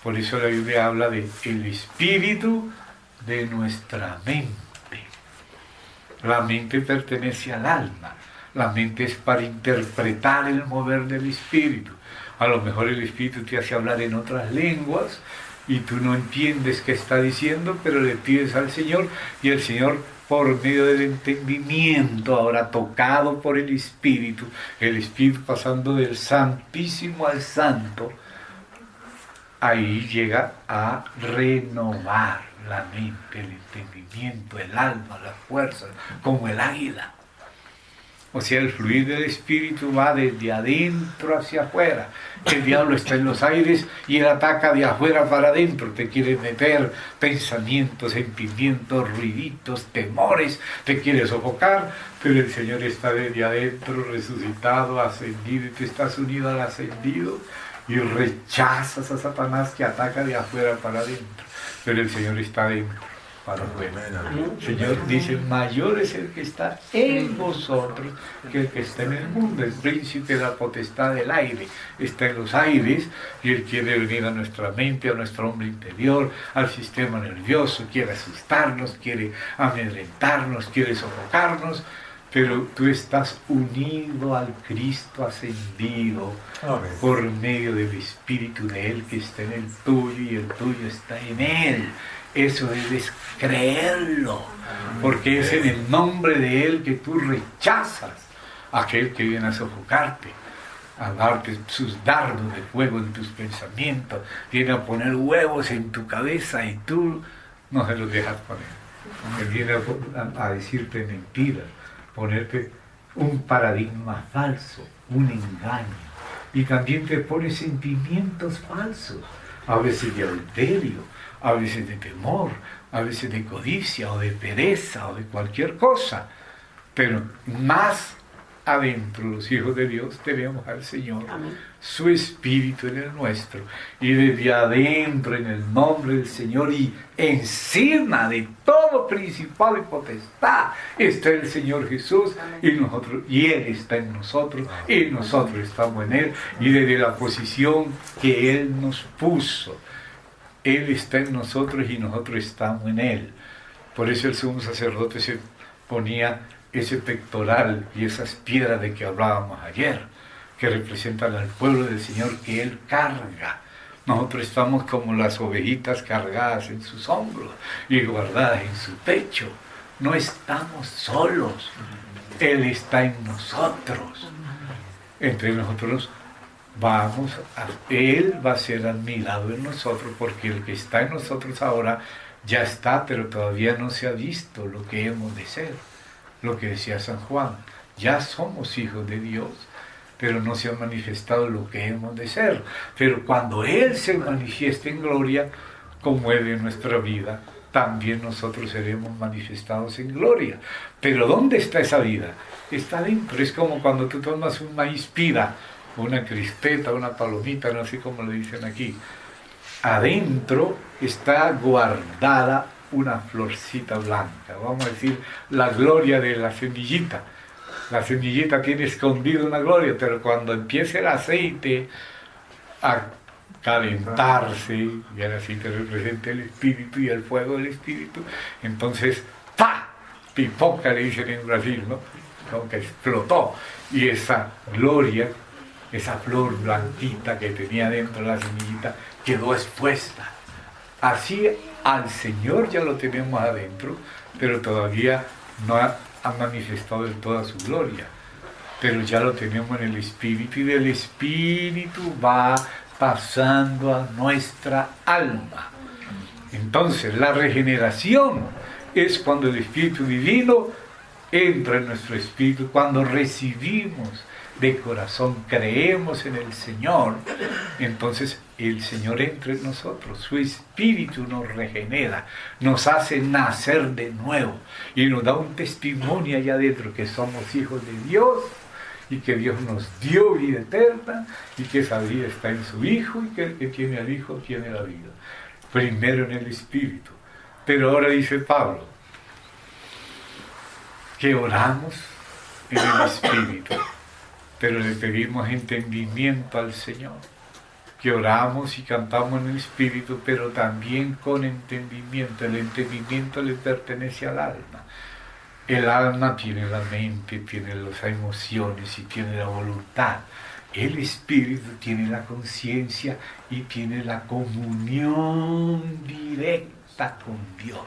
Por eso la Biblia habla de el Espíritu de nuestra mente. La mente pertenece al alma. La mente es para interpretar el mover del Espíritu. A lo mejor el Espíritu te hace hablar en otras lenguas y tú no entiendes qué está diciendo, pero le pides al Señor, y el Señor, por medio del entendimiento, ahora tocado por el Espíritu pasando del Santísimo al Santo, ahí llega a renovar la mente, el entendimiento, el alma, las fuerzas, como el águila. O sea, el fluir del Espíritu va desde adentro hacia afuera. El diablo está en los aires y él ataca de afuera para adentro. Te quiere meter pensamientos, sentimientos, ruiditos, temores. Te quiere sofocar, pero el Señor está desde adentro, resucitado, ascendido, y tú estás unido al ascendido y rechazas a Satanás que ataca de afuera para adentro. Pero el Señor está adentro para afuera. El Señor dice: mayor es el que está en vosotros que el que está en el mundo. El príncipe de la potestad del aire está en los aires, y él quiere venir a nuestra mente, a nuestro hombre interior, al sistema nervioso, quiere asustarnos, quiere amedrentarnos, quiere sofocarnos. Pero tú estás unido al Cristo ascendido por medio del Espíritu de Él que está en el tuyo, y el tuyo está en Él. Eso debes creerlo, porque es en el nombre de Él que tú rechazas a aquel que viene a sofocarte, a darte sus dardos de fuego en tus pensamientos, viene a poner huevos en tu cabeza y tú no se los dejas poner. Él viene a decirte mentiras, ponerte un paradigma falso, un engaño, y también te pone sentimientos falsos, a veces de adulterio, a veces de temor, a veces de codicia o de pereza o de cualquier cosa. Pero más adentro, los hijos de Dios, tenemos al Señor. Amén. Su Espíritu en el nuestro, y desde adentro, en el nombre del Señor, y encima de todo principado y potestad, está el Señor Jesús. Amén. Y Él está en nosotros, y nosotros estamos en Él, y desde la posición que Él nos puso, Él está en nosotros y nosotros estamos en Él. Por eso el sumo sacerdote se ponía ese pectoral y esas piedras de que hablábamos ayer, que representan al pueblo del Señor que Él carga. Nosotros estamos como las ovejitas cargadas en sus hombros y guardadas en su pecho. No estamos solos, Él está en nosotros. Entre nosotros Él va a ser admirado en nosotros, porque el que está en nosotros ahora ya está, pero todavía no se ha visto lo que hemos de ser. Lo que decía San Juan, ya somos hijos de Dios, pero no se ha manifestado lo que hemos de ser. Pero cuando Él se manifieste en gloria, como Él en nuestra vida, también nosotros seremos manifestados en gloria. Pero ¿dónde está esa vida? Está dentro. Es como cuando tú tomas un maíz pira, una crispeta, una palomita, no sé cómo le dicen aquí. Adentro está guardada una florcita blanca, vamos a decir, la gloria de la semillita. La semillita tiene escondida una gloria, pero cuando empiece el aceite a calentarse, y el aceite representa el Espíritu y el fuego del Espíritu, entonces ¡pa! Pipoca, le dicen en Brasil, ¿no? Como que explotó, y esa gloria, esa flor blanquita que tenía dentro la semillita, quedó expuesta. Así al Señor ya lo tenemos adentro, pero todavía no ha manifestado en toda su gloria. Pero ya lo tenemos en el Espíritu, y del Espíritu va pasando a nuestra alma. Entonces, la regeneración es cuando el Espíritu Divino entra en nuestro espíritu cuando recibimos de corazón, creemos en el Señor, entonces el Señor entra en nosotros, su espíritu nos regenera, nos hace nacer de nuevo y nos da un testimonio allá adentro que somos hijos de Dios y que Dios nos dio vida eterna y que esa vida está en su Hijo y que el que tiene al Hijo tiene la vida. Primero en el espíritu. Pero ahora dice Pablo que oramos en el espíritu, pero le pedimos entendimiento al Señor, que oramos y cantamos en el espíritu, pero también con entendimiento. El entendimiento le pertenece al alma. El alma tiene la mente, tiene las emociones y tiene la voluntad. El espíritu tiene la conciencia y tiene la comunión directa con Dios.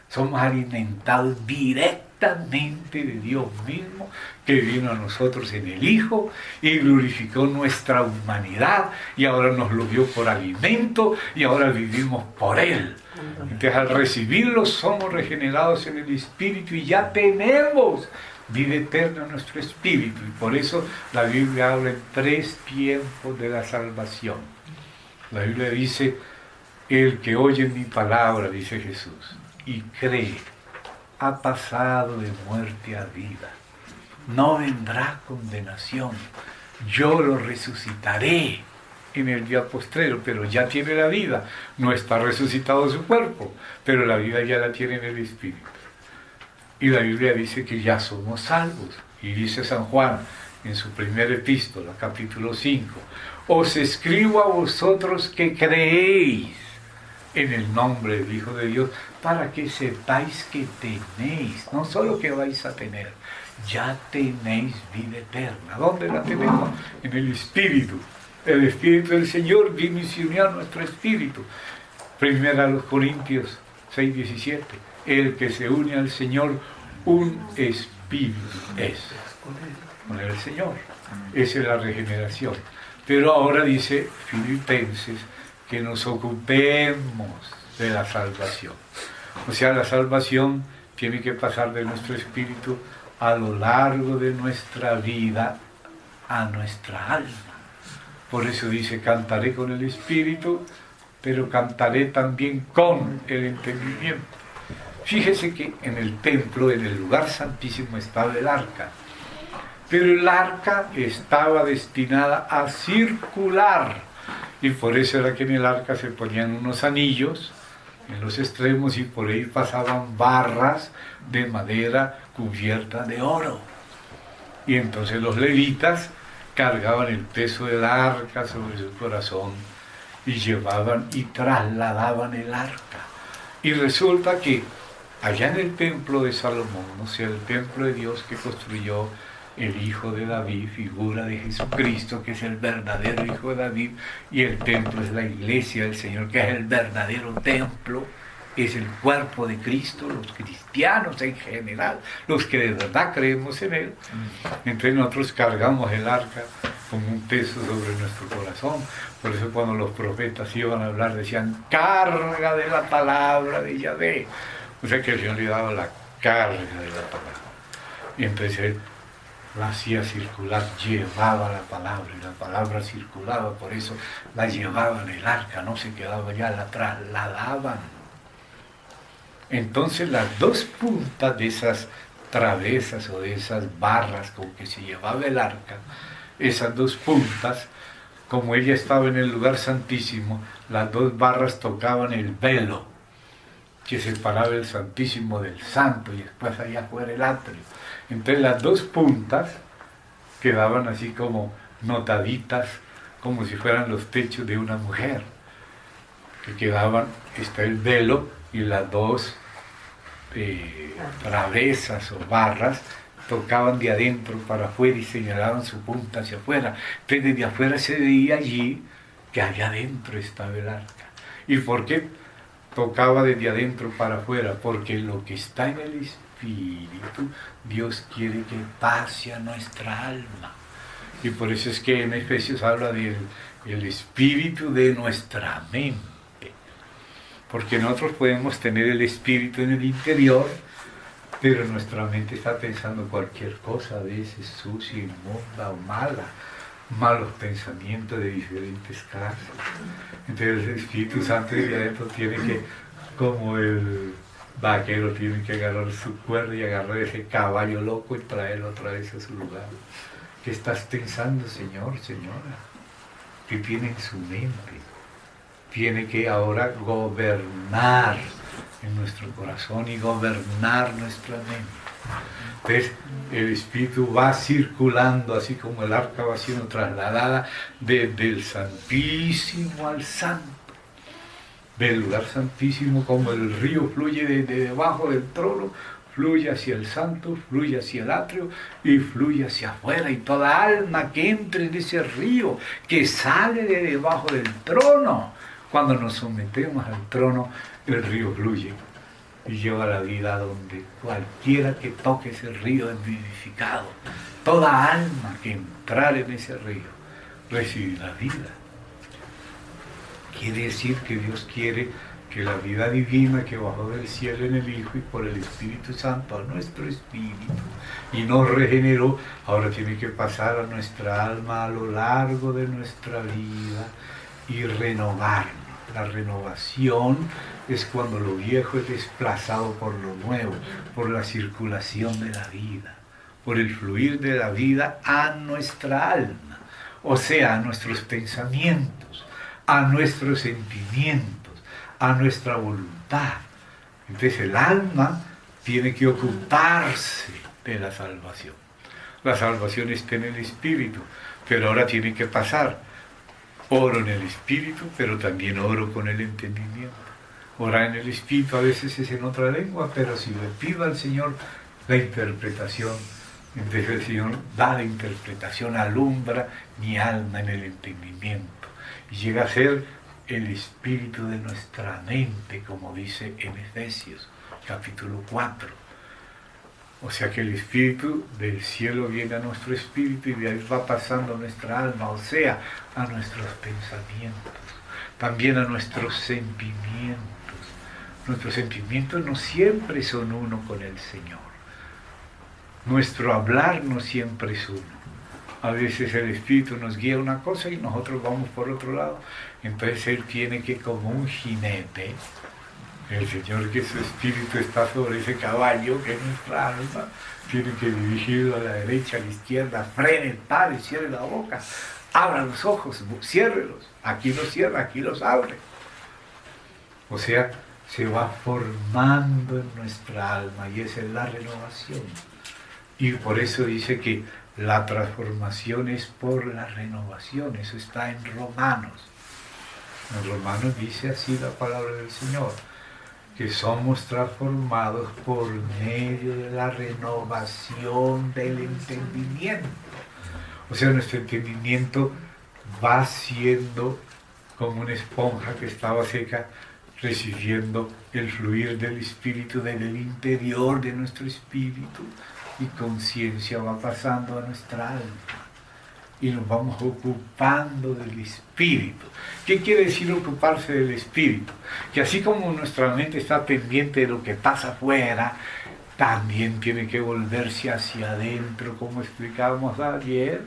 Somos alimentados directamente de Dios mismo, que vino a nosotros en el Hijo y glorificó nuestra humanidad y ahora nos lo dio por alimento y ahora vivimos por Él. Entonces al recibirlo somos regenerados en el Espíritu y ya tenemos vida eterna en nuestro espíritu. Y por eso la Biblia habla en 3 tiempos de la salvación. La Biblia dice, el que oye mi palabra, dice Jesús, y cree, ha pasado de muerte a vida. No vendrá condenación. Yo lo resucitaré en el día postrero, pero ya tiene la vida. No está resucitado su cuerpo, pero la vida ya la tiene en el espíritu. Y la Biblia dice que ya somos salvos. Y dice San Juan en su primera epístola, capítulo 5, os escribo a vosotros que creéis en el nombre del Hijo de Dios, para que sepáis que tenéis, no solo que vais a tener, ya tenéis vida eterna. ¿Dónde la tenemos? En el Espíritu. El Espíritu del Señor vino y se unió a nuestro Espíritu. Primera a los Corintios 6:17. El que se une al Señor, un Espíritu es. Con el Señor. Esa es la regeneración. Pero ahora dice Filipenses que nos ocupemos de la salvación. O sea, la salvación tiene que pasar de nuestro espíritu a lo largo de nuestra vida a nuestra alma. Por eso dice, cantaré con el espíritu, pero cantaré también con el entendimiento. Fíjese que en el templo, en el lugar santísimo, estaba el arca. Pero el arca estaba destinada a circular. Y por eso era que en el arca se ponían unos anillos en los extremos y por ahí pasaban barras de madera cubierta de oro. Y entonces los levitas cargaban el peso del arca sobre su corazón y llevaban y trasladaban el arca. Y resulta que allá en el templo de Salomón, o sea, el templo de Dios que construyó el Hijo de David, figura de Jesucristo, que es el verdadero Hijo de David, y el templo es la iglesia del Señor, que es el verdadero templo, es el cuerpo de Cristo, los cristianos en general, los que de verdad creemos en Él. Entre nosotros cargamos el arca como un peso sobre nuestro corazón. Por eso cuando los profetas iban a hablar decían, carga de la palabra de Yahvé. O sea que el Señor le daba la carga de la palabra. Y entonces Él la hacía circular, llevaba la palabra y la palabra circulaba, por eso la llevaban en el arca, no se quedaba ya, la trasladaban. Entonces las dos puntas de esas travesas o de esas barras con que se llevaba el arca, esas dos puntas, como ella estaba en el lugar santísimo, las dos barras tocaban el velo que separaba el santísimo del santo y después allá afuera el atrio. Entonces las dos puntas quedaban así como notaditas, como si fueran los techos de una mujer, que quedaban, está el velo y las dos travesas o barras tocaban de adentro para afuera y señalaban su punta hacia afuera. Entonces desde afuera se veía allí que allá adentro estaba el arca. ¿Y por qué tocaba desde adentro para afuera? Porque lo que está en el espíritu, Dios quiere que pase a nuestra alma. Y por eso es que en Efesios habla del espíritu de nuestra mente. Porque nosotros podemos tener el espíritu en el interior, pero nuestra mente está pensando cualquier cosa, a veces sucia, inmunda o mala, malos pensamientos de diferentes clases. Entonces el Espíritu Santo de adentro tiene que, como el vaquero, tiene que agarrar su cuerda y agarrar ese caballo loco y traerlo otra vez a su lugar. ¿Qué estás pensando, señor, señora? ¿Qué tiene en su mente? Tiene que ahora gobernar en nuestro corazón y gobernar nuestra mente. Entonces el Espíritu va circulando, así como el arca va siendo trasladada desde el Santísimo al Santo, del lugar santísimo, como el río fluye de debajo del trono, fluye hacia el santo, fluye hacia el atrio y fluye hacia afuera, y toda alma que entre en ese río, que sale de debajo del trono, cuando nos sometemos al trono, el río fluye y lleva la vida donde cualquiera que toque ese río es vivificado. Toda alma que entrar en ese río recibirá vida. Quiere decir que Dios quiere que la vida divina que bajó del cielo en el Hijo y por el Espíritu Santo a nuestro espíritu y nos regeneró, ahora tiene que pasar a nuestra alma a lo largo de nuestra vida y renovarnos. La renovación es cuando lo viejo es desplazado por lo nuevo, por la circulación de la vida, por el fluir de la vida a nuestra alma, o sea, a nuestros pensamientos, a nuestros sentimientos, a nuestra voluntad. Entonces el alma tiene que ocuparse de la salvación. La salvación está en el espíritu, pero ahora tiene que pasar. Oro en el espíritu, pero también oro con el entendimiento. Orar en el espíritu a veces es en otra lengua, pero si le pido al Señor la interpretación, entonces el Señor da la interpretación, alumbra mi alma en el entendimiento y llega a ser el espíritu de nuestra mente, como dice en Efesios capítulo 4. O sea que el espíritu del cielo viene a nuestro espíritu y de ahí va pasando a nuestra alma, o sea, a nuestros pensamientos, también a nuestros sentimientos. Nuestros sentimientos no siempre son uno con el Señor. Nuestro hablar no siempre es uno. A veces el Espíritu nos guía una cosa y nosotros vamos por otro lado. Entonces Él tiene que, como un jinete, el Señor, que su Espíritu está sobre ese caballo, que es nuestra alma, tiene que dirigirlo a la derecha, a la izquierda, frene, pare, cierre la boca, abra los ojos, ciérrelos, aquí los cierra, aquí los abre. O sea, se va formando en nuestra alma y esa es la renovación. Y por eso dice que la transformación es por la renovación, eso está en Romanos. En Romanos dice así la palabra del Señor, que somos transformados por medio de la renovación del entendimiento. O sea, nuestro entendimiento va siendo como una esponja que estaba seca, recibiendo el fluir del Espíritu desde el interior de nuestro espíritu, y conciencia va pasando a nuestra alma. Y nos vamos ocupando del Espíritu. ¿Qué quiere decir ocuparse del Espíritu? Que así como nuestra mente está pendiente de lo que pasa afuera, también tiene que volverse hacia adentro, como explicábamos ayer,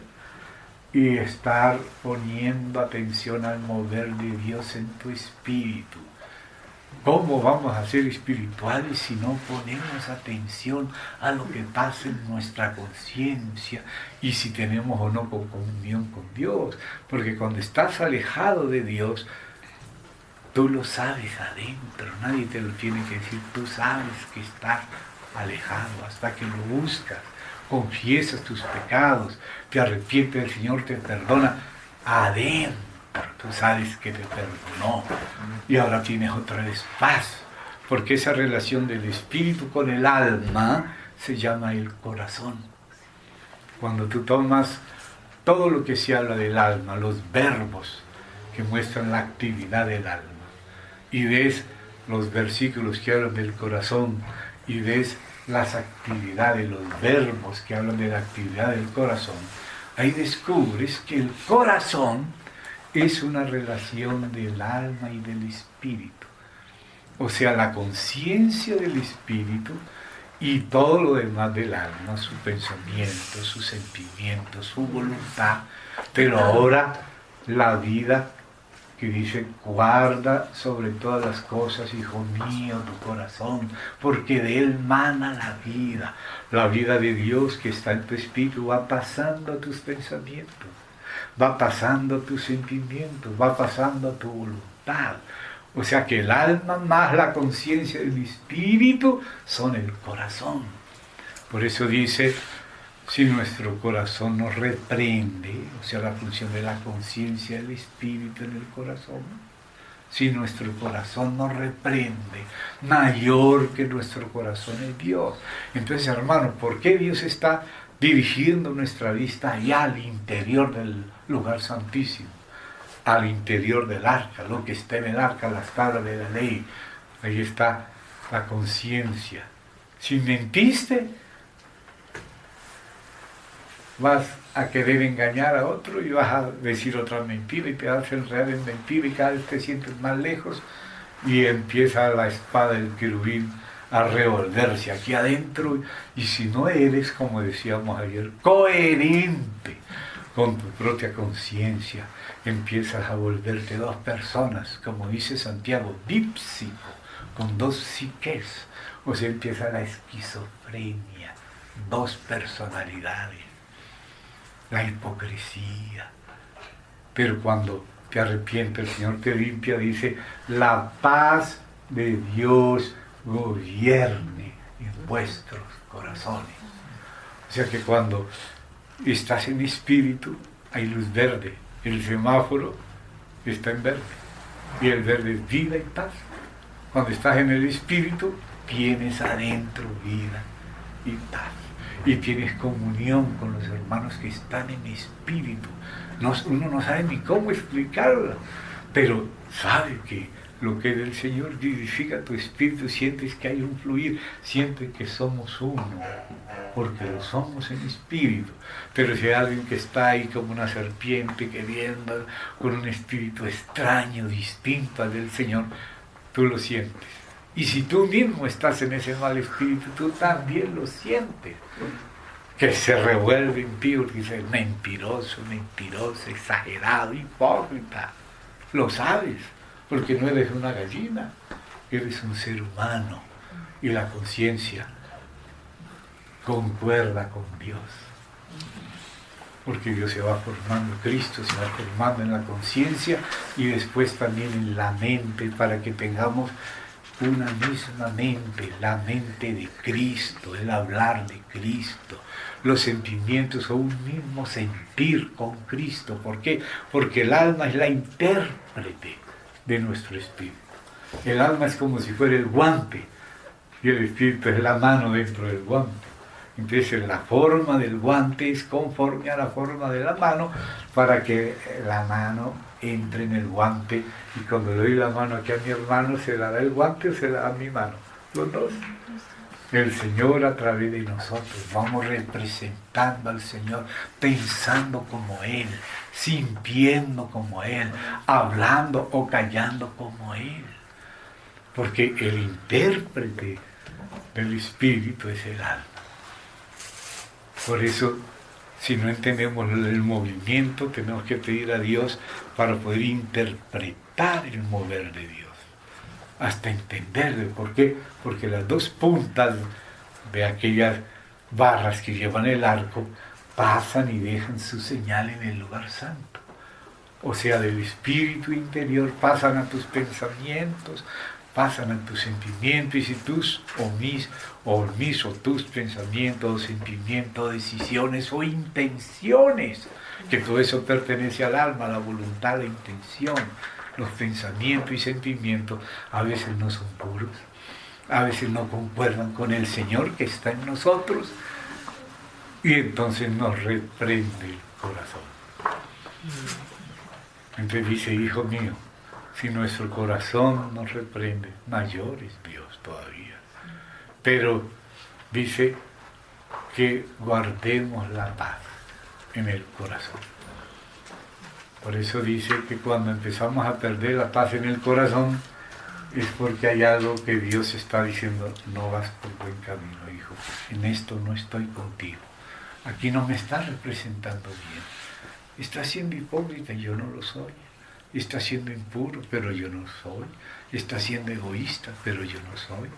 y estar poniendo atención al mover de Dios en tu espíritu. ¿Cómo vamos a ser espirituales si no ponemos atención a lo que pasa en nuestra conciencia y si tenemos o no comunión con Dios? Porque cuando estás alejado de Dios, tú lo sabes adentro, nadie te lo tiene que decir, tú sabes que estás alejado hasta que lo buscas, confiesas tus pecados, te arrepientes, el Señor te perdona adentro. Tú sabes que te perdonó y ahora tienes otra vez paz, porque esa relación del espíritu con el alma se llama el corazón. Cuando tú tomas todo lo que se habla del alma, los verbos que muestran la actividad del alma, y ves los versículos que hablan del corazón, y ves las actividades, los verbos que hablan de la actividad del corazón, ahí descubres que el corazón es una relación del alma y del espíritu. O sea, la conciencia del espíritu y todo lo demás del alma, su pensamiento, sus sentimientos, su voluntad. Pero ahora la vida que dice, guarda sobre todas las cosas, hijo mío, tu corazón, porque de él mana la vida de Dios que está en tu espíritu, va pasando a tus pensamientos, va pasando a tus sentimientos, va pasando a tu voluntad. O sea que el alma más la conciencia del espíritu son el corazón. Por eso dice, si nuestro corazón nos reprende, o sea, la función de la conciencia del espíritu en el corazón, si nuestro corazón nos reprende, mayor que nuestro corazón es Dios. Entonces, hermanos, ¿por qué Dios está dirigiendo nuestra vista allá al interior del lugar santísimo? Al interior del arca, lo que está en el arca, las tablas de la ley. Ahí está la conciencia. Si mentiste, vas a querer engañar a otro y vas a decir otra mentira y te vas a enredar en mentira y cada vez te sientes más lejos y empieza la espada del querubín a revolverse aquí adentro. Y si no eres, como decíamos ayer, coherente con tu propia conciencia, empiezas a volverte dos personas, como dice Santiago, dípsico, con dos psiques. O sea, empieza la esquizofrenia, dos personalidades, la hipocresía. Pero cuando te arrepientes, el Señor te limpia, dice, la paz de Dios gobierne en vuestros corazones. O sea que cuando estás en espíritu, hay luz verde, el semáforo está en verde, y el verde es vida y paz. Cuando estás en el espíritu, tienes adentro vida y paz, y tienes comunión con los hermanos que están en espíritu. Uno no sabe ni cómo explicarlo, pero sabe que lo que del Señor vivifica tu espíritu, sientes que hay un fluir, sientes que somos uno, porque lo somos en espíritu. Pero si hay alguien que está ahí como una serpiente queriendo, con un espíritu extraño, distinto al del Señor, tú lo sientes. Y si tú mismo estás en ese mal espíritu, tú también lo sientes. Que se revuelve impío, dice mentiroso, exagerado, hipócrita. Lo sabes, porque no eres una gallina, eres un ser humano. Y la conciencia concuerda con Dios. Porque Dios se va formando, Cristo se va formando en la conciencia y después también en la mente, para que tengamos una misma mente, la mente de Cristo, el hablar de Cristo, los sentimientos o un mismo sentir con Cristo. ¿Por qué? Porque el alma es la intérprete de nuestro espíritu. El alma es como si fuera el guante y el espíritu es la mano dentro del guante. Entonces la forma del guante es conforme a la forma de la mano, para que la mano entre en el guante, y cuando le doy la mano aquí a mi hermano, ¿se la da el guante o se la da mi mano? Los dos. El Señor a través de nosotros vamos representando al Señor, pensando como Él, sintiendo como Él, hablando o callando como Él. Porque el intérprete del Espíritu es el alma. Por eso, si no entendemos el movimiento, tenemos que pedir a Dios para poder interpretar el mover de Dios, hasta entenderlo. ¿Por qué? Porque las dos puntas de aquellas barras que llevan el arco pasan y dejan su señal en el lugar santo. O sea, del espíritu interior pasan a tus pensamientos, pasan a tus sentimientos, y si tus o tus pensamientos, sentimientos, decisiones o intenciones, que todo eso pertenece al alma, a la voluntad, la intención, los pensamientos y sentimientos a veces no son puros, a veces no concuerdan con el Señor que está en nosotros, y entonces nos reprende el corazón. Entonces dice, hijo mío, si nuestro corazón nos reprende, mayor es Dios todavía. Pero dice que guardemos la paz en el corazón. Por eso dice que cuando empezamos a perder la paz en el corazón, es porque hay algo que Dios está diciendo: no vas por buen camino, hijo, en esto no estoy contigo, aquí no me estás representando bien, estás siendo hipócrita y yo no lo soy, estás siendo impuro pero yo no soy, estás siendo egoísta pero yo no soy.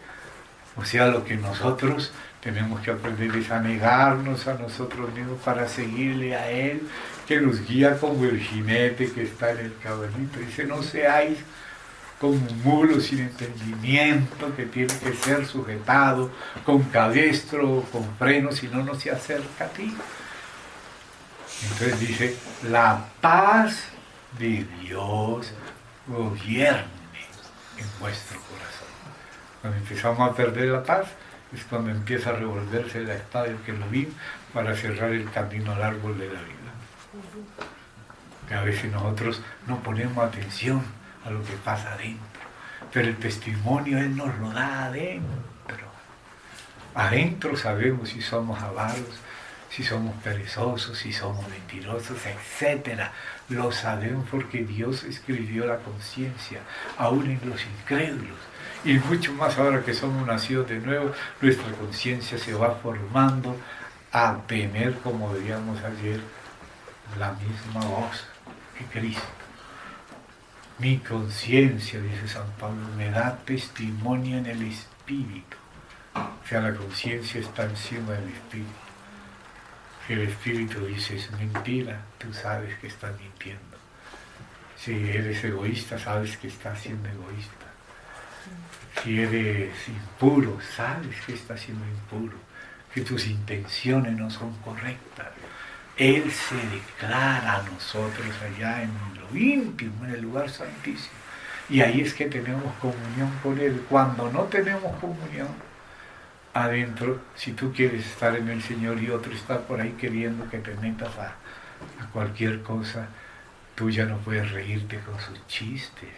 O sea, lo que nosotros tenemos que aprender es a negarnos a nosotros mismos para seguirle a Él, que nos guía como el jinete que está en el caballito. Dice: no seáis como un mulo sin entendimiento, que tiene que ser sujetado con cabestro o con freno, si no, no se acerca a ti. Entonces dice: la paz de Dios gobierne en vuestro corazón. Cuando empezamos a perder la paz, es cuando empieza a revolverse la espada del querubín para cerrar el camino al árbol de la vida. Que a veces nosotros no ponemos atención a lo que pasa adentro, pero el testimonio Él nos lo da adentro. Adentro sabemos si somos avaros, si somos perezosos, si somos mentirosos, etc. Lo sabemos porque Dios escribió la conciencia, aún en los incrédulos. Y mucho más ahora que somos nacidos de nuevo, nuestra conciencia se va formando a tener, como veíamos ayer, la misma voz que Cristo. Mi conciencia, dice San Pablo, me da testimonio en el Espíritu. O sea, la conciencia está encima del Espíritu. Si el Espíritu dice: es mentira, tú sabes que estás mintiendo. Si eres egoísta, sabes que estás siendo egoísta. Si eres impuro, sabes que estás siendo impuro, que tus intenciones no son correctas. Él se declara a nosotros allá en lo íntimo, en el lugar santísimo. Y ahí es que tenemos comunión con Él. Cuando no tenemos comunión adentro, si tú quieres estar en el Señor y otro está por ahí queriendo que te metas a cualquier cosa, tú ya no puedes reírte con sus chistes.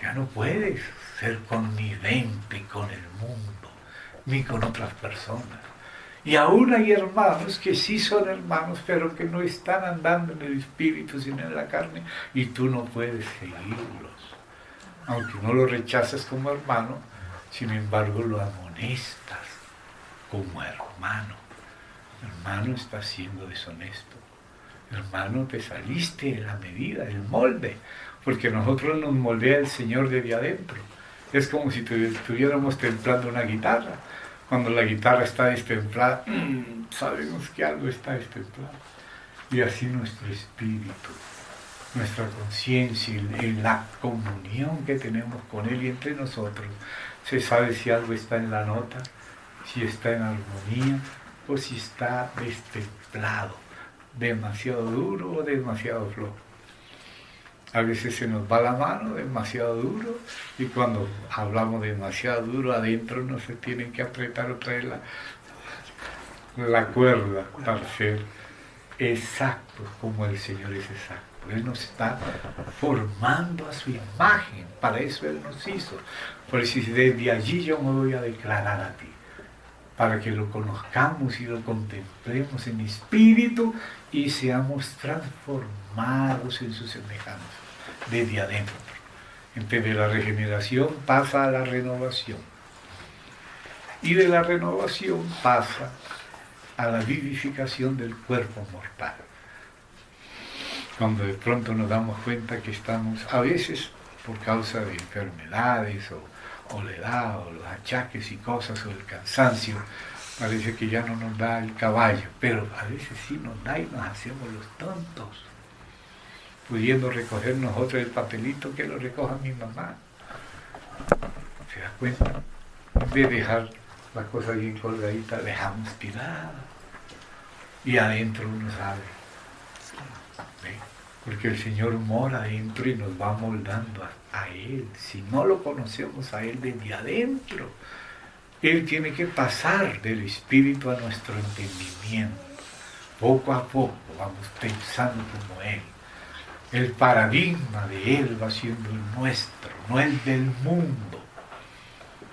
Ya no puedes ser connivente con el mundo, ni con otras personas. Y aún hay hermanos que sí son hermanos, pero que no están andando en el Espíritu, sino en la carne, y tú no puedes seguirlos. Aunque no lo rechazas como hermano, sin embargo lo amonestas como hermano. Hermano, estás siendo deshonesto. Hermano, te saliste de la medida, del molde, porque nosotros nos moldea el Señor desde adentro. Es como si estuviéramos templando una guitarra. Cuando la guitarra está destemplada, sabemos que algo está destemplado. Y así nuestro espíritu, nuestra conciencia, en la comunión que tenemos con Él y entre nosotros, se sabe si algo está en la nota, si está en armonía o si está destemplado, demasiado duro o demasiado flojo. A veces se nos va la mano demasiado duro, y cuando hablamos demasiado duro, adentro no se tienen que apretar otra vez la cuerda para ser exactos como el Señor es exacto. Él nos está formando a su imagen, para eso Él nos hizo. Por eso desde allí yo me voy a declarar a ti, para que lo conozcamos y lo contemplemos en espíritu y seamos transformados en su semejanza desde adentro. Entonces, de la regeneración pasa a la renovación, y de la renovación pasa a la vivificación del cuerpo mortal. Cuando de pronto nos damos cuenta que estamos, a veces por causa de enfermedades o la edad o los achaques y cosas o el cansancio, parece que ya no nos da el caballo, pero a veces sí nos da y nos hacemos los tontos, pudiendo recoger nosotros el papelito que lo recoja mi mamá. ¿Se da cuenta? En vez de dejar la cosa bien colgadita, dejamos tirada. Y adentro uno sabe. ¿Ve? Porque el Señor mora adentro y nos va moldando a Él. Si no lo conocemos a Él desde adentro, Él tiene que pasar del espíritu a nuestro entendimiento. Poco a poco vamos pensando como Él. El paradigma de Él va siendo el nuestro, no el del mundo.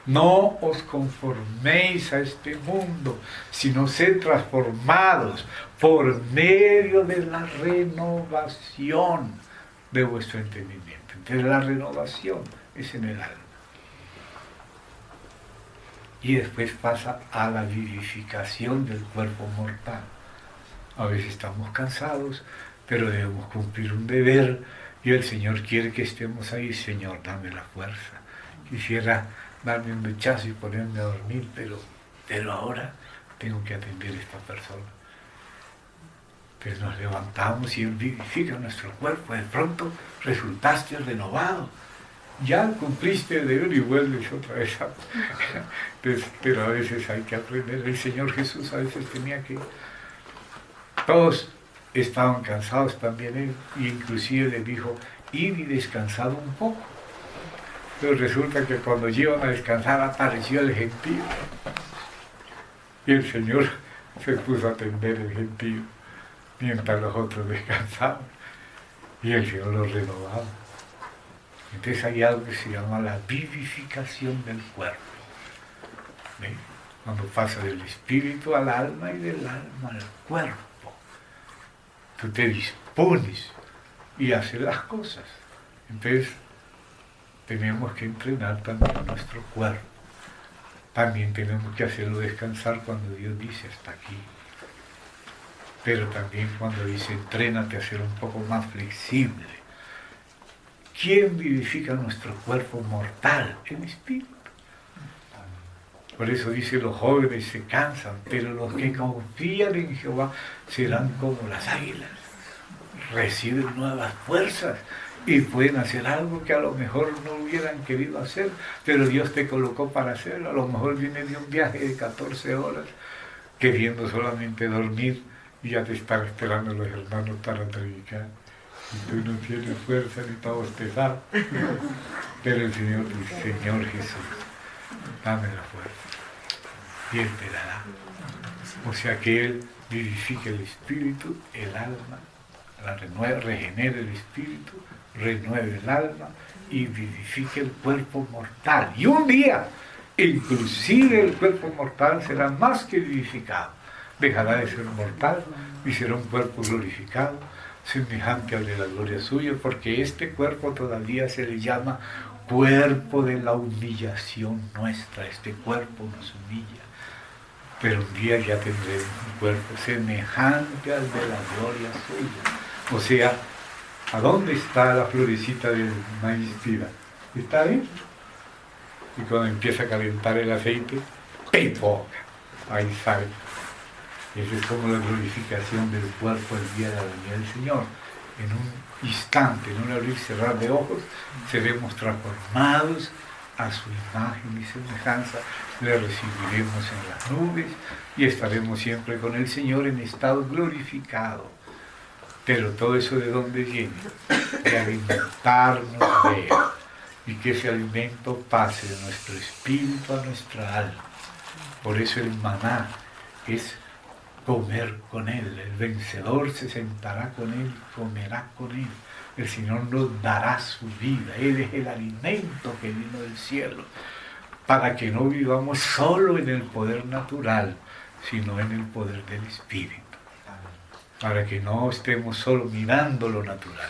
No os conforméis a este mundo, sino sed transformados por medio de la renovación de vuestro entendimiento. Entonces la renovación es en el alma. Y después pasa a la vivificación del cuerpo mortal. A veces estamos cansados, pero debemos cumplir un deber y el Señor quiere que estemos ahí. Señor, dame la fuerza. Quisiera darme un duchazo y ponerme a dormir, pero ahora tengo que atender a esta persona. Pues nos levantamos y Él vivifica nuestro cuerpo. De pronto resultaste renovado. Ya cumpliste el deber y vuelves otra vez a... Pero a veces hay que aprender. El Señor Jesús a veces tenía que... Todos estaban cansados, también Él, y inclusive les dijo, id y descansad un poco. Pero resulta que cuando llevan a descansar apareció el gentío. Y el Señor se puso a atender el gentío mientras los otros descansaban. Y el Señor los renovaba. Entonces hay algo que se llama la vivificación del cuerpo. ¿Ve? Cuando pasa del espíritu al alma y del alma al cuerpo. Tú te dispones y haces las cosas. Entonces tenemos que entrenar también nuestro cuerpo. También tenemos que hacerlo descansar cuando Dios dice hasta aquí. Pero también cuando dice entrénate a ser un poco más flexible. ¿Quién vivifica nuestro cuerpo mortal? El espíritu. Por eso dice, los jóvenes se cansan, pero los que confían en Jehová serán como las águilas. Reciben nuevas fuerzas y pueden hacer algo que a lo mejor no hubieran querido hacer, pero Dios te colocó para hacerlo. A lo mejor vienes de un viaje de 14 horas queriendo solamente dormir y ya te están esperando los hermanos para predicar. Y tú no tienes fuerza ni para bostezar. Pero el Señor dice, Señor Jesús, dame la fuerza. Y Él te la da. O sea que Él vivifica el espíritu, el alma, la renueva, regenera el espíritu, renueve el alma y vivifica el cuerpo mortal. Y un día, inclusive el cuerpo mortal será más que vivificado. Dejará de ser mortal y será un cuerpo glorificado, semejante al de la gloria suya, porque este cuerpo todavía se le llama cuerpo de la humillación nuestra. Este cuerpo nos humilla. Pero un día ya tendremos un cuerpo semejante al de la gloria suya. O sea, ¿a dónde está la florecita del maíz tira? Está ahí. Y cuando empieza a calentar el aceite, ¡pipoca! Ahí sale. Esa es como la glorificación del cuerpo el día de la venida del Señor. En un instante, en un abrir y cerrar de ojos, seremos transformados a su imagen y semejanza, le recibiremos en las nubes y estaremos siempre con el Señor en estado glorificado. Pero todo eso ¿de dónde viene? De alimentarnos de Él y que ese alimento pase de nuestro espíritu a nuestra alma. Por eso el maná es comer con Él. El vencedor se sentará con Él, comerá con Él. El Señor nos dará su vida. Él es el alimento que vino del cielo, para que no vivamos solo en el poder natural, sino en el poder del Espíritu. Para que no estemos solo mirando lo natural,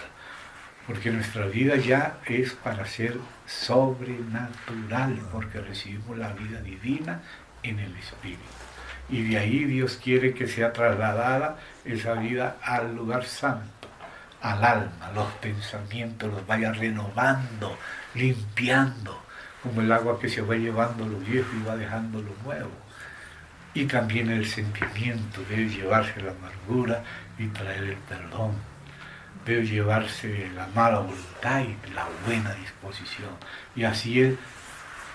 porque nuestra vida ya es para ser sobrenatural, porque recibimos la vida divina en el Espíritu. Y de ahí Dios quiere que sea trasladada esa vida al lugar santo, al alma, los pensamientos, los vaya renovando, limpiando, como el agua que se va llevando lo viejo y va dejando lo nuevo. Y también el sentimiento debe llevarse la amargura y traer el perdón. Debe llevarse la mala voluntad y la buena disposición. Y así Él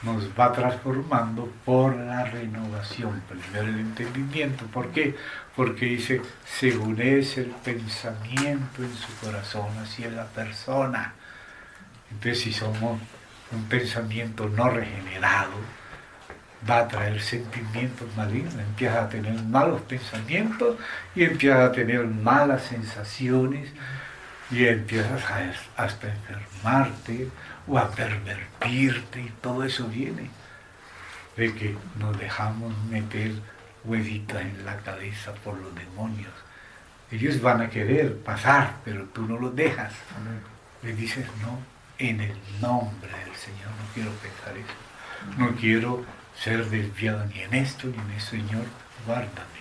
nos va transformando por la renovación. Primero el entendimiento. ¿Por qué? Porque dice, según es el pensamiento en su corazón, así es la persona. Entonces, si somos un pensamiento no regenerado, va a traer sentimientos malignos. Empiezas a tener malos pensamientos y empiezas a tener malas sensaciones y empiezas hasta enfermarte o a pervertirte, y todo eso viene de que nos dejamos meter huevitas en la cabeza por los demonios. Ellos van a querer pasar, pero tú no los dejas. Les dices no, en el nombre del Señor. No quiero pensar eso. No quiero ser desviado ni en esto ni en eso. Señor, guárdame.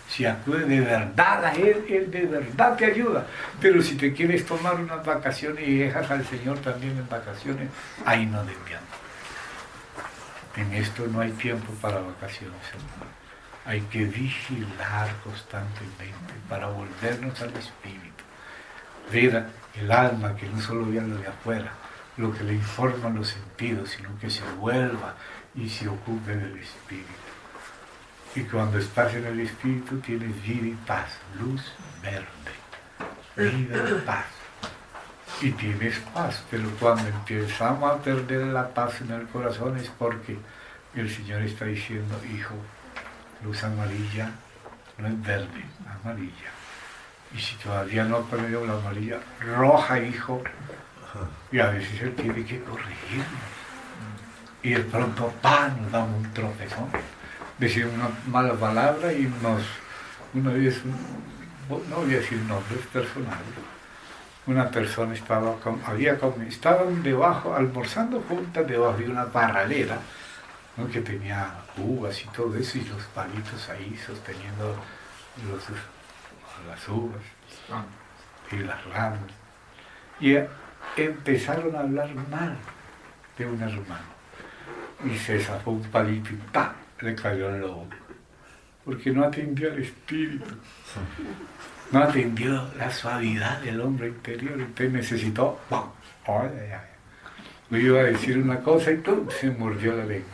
Si acude de verdad a Él de verdad te ayuda. Pero si te quieres tomar unas vacaciones y dejas al Señor también en vacaciones, ahí no desviamos. En esto no hay tiempo para vacaciones, hermano. Hay que vigilar constantemente para volvernos al Espíritu. Ver el alma, que no solo vea lo de afuera, lo que le informan los sentidos, sino que se vuelva y se ocupe del Espíritu. Y cuando estás en el Espíritu tienes vida y paz, luz verde, vida y paz. Y tienes paz, pero cuando empezamos a perder la paz en el corazón es porque el Señor está diciendo, hijo, luz amarilla no es verde, amarilla. Y si todavía no ha perdido la amarilla, roja, hijo. Y a veces Él tiene que corregirnos. Y de pronto, ¡pam!, nos damos un tropezón. Decimos una mala palabra y una vez, no voy a decir nombres personales, una persona estaban debajo, almorzando juntas debajo de una parralera, ¿no?, que tenía uvas y todo eso, y los palitos ahí sosteniendo las uvas y las ramas. Y empezaron a hablar mal de un hermano. Y se zafó un palito y ¡pam!, le cayó en la boca. Porque no atendió al espíritu. No atendió la suavidad del hombre interior. Entonces necesitó ¡pam! Yo iba a decir una cosa y ¡pum!, se mordió la lengua.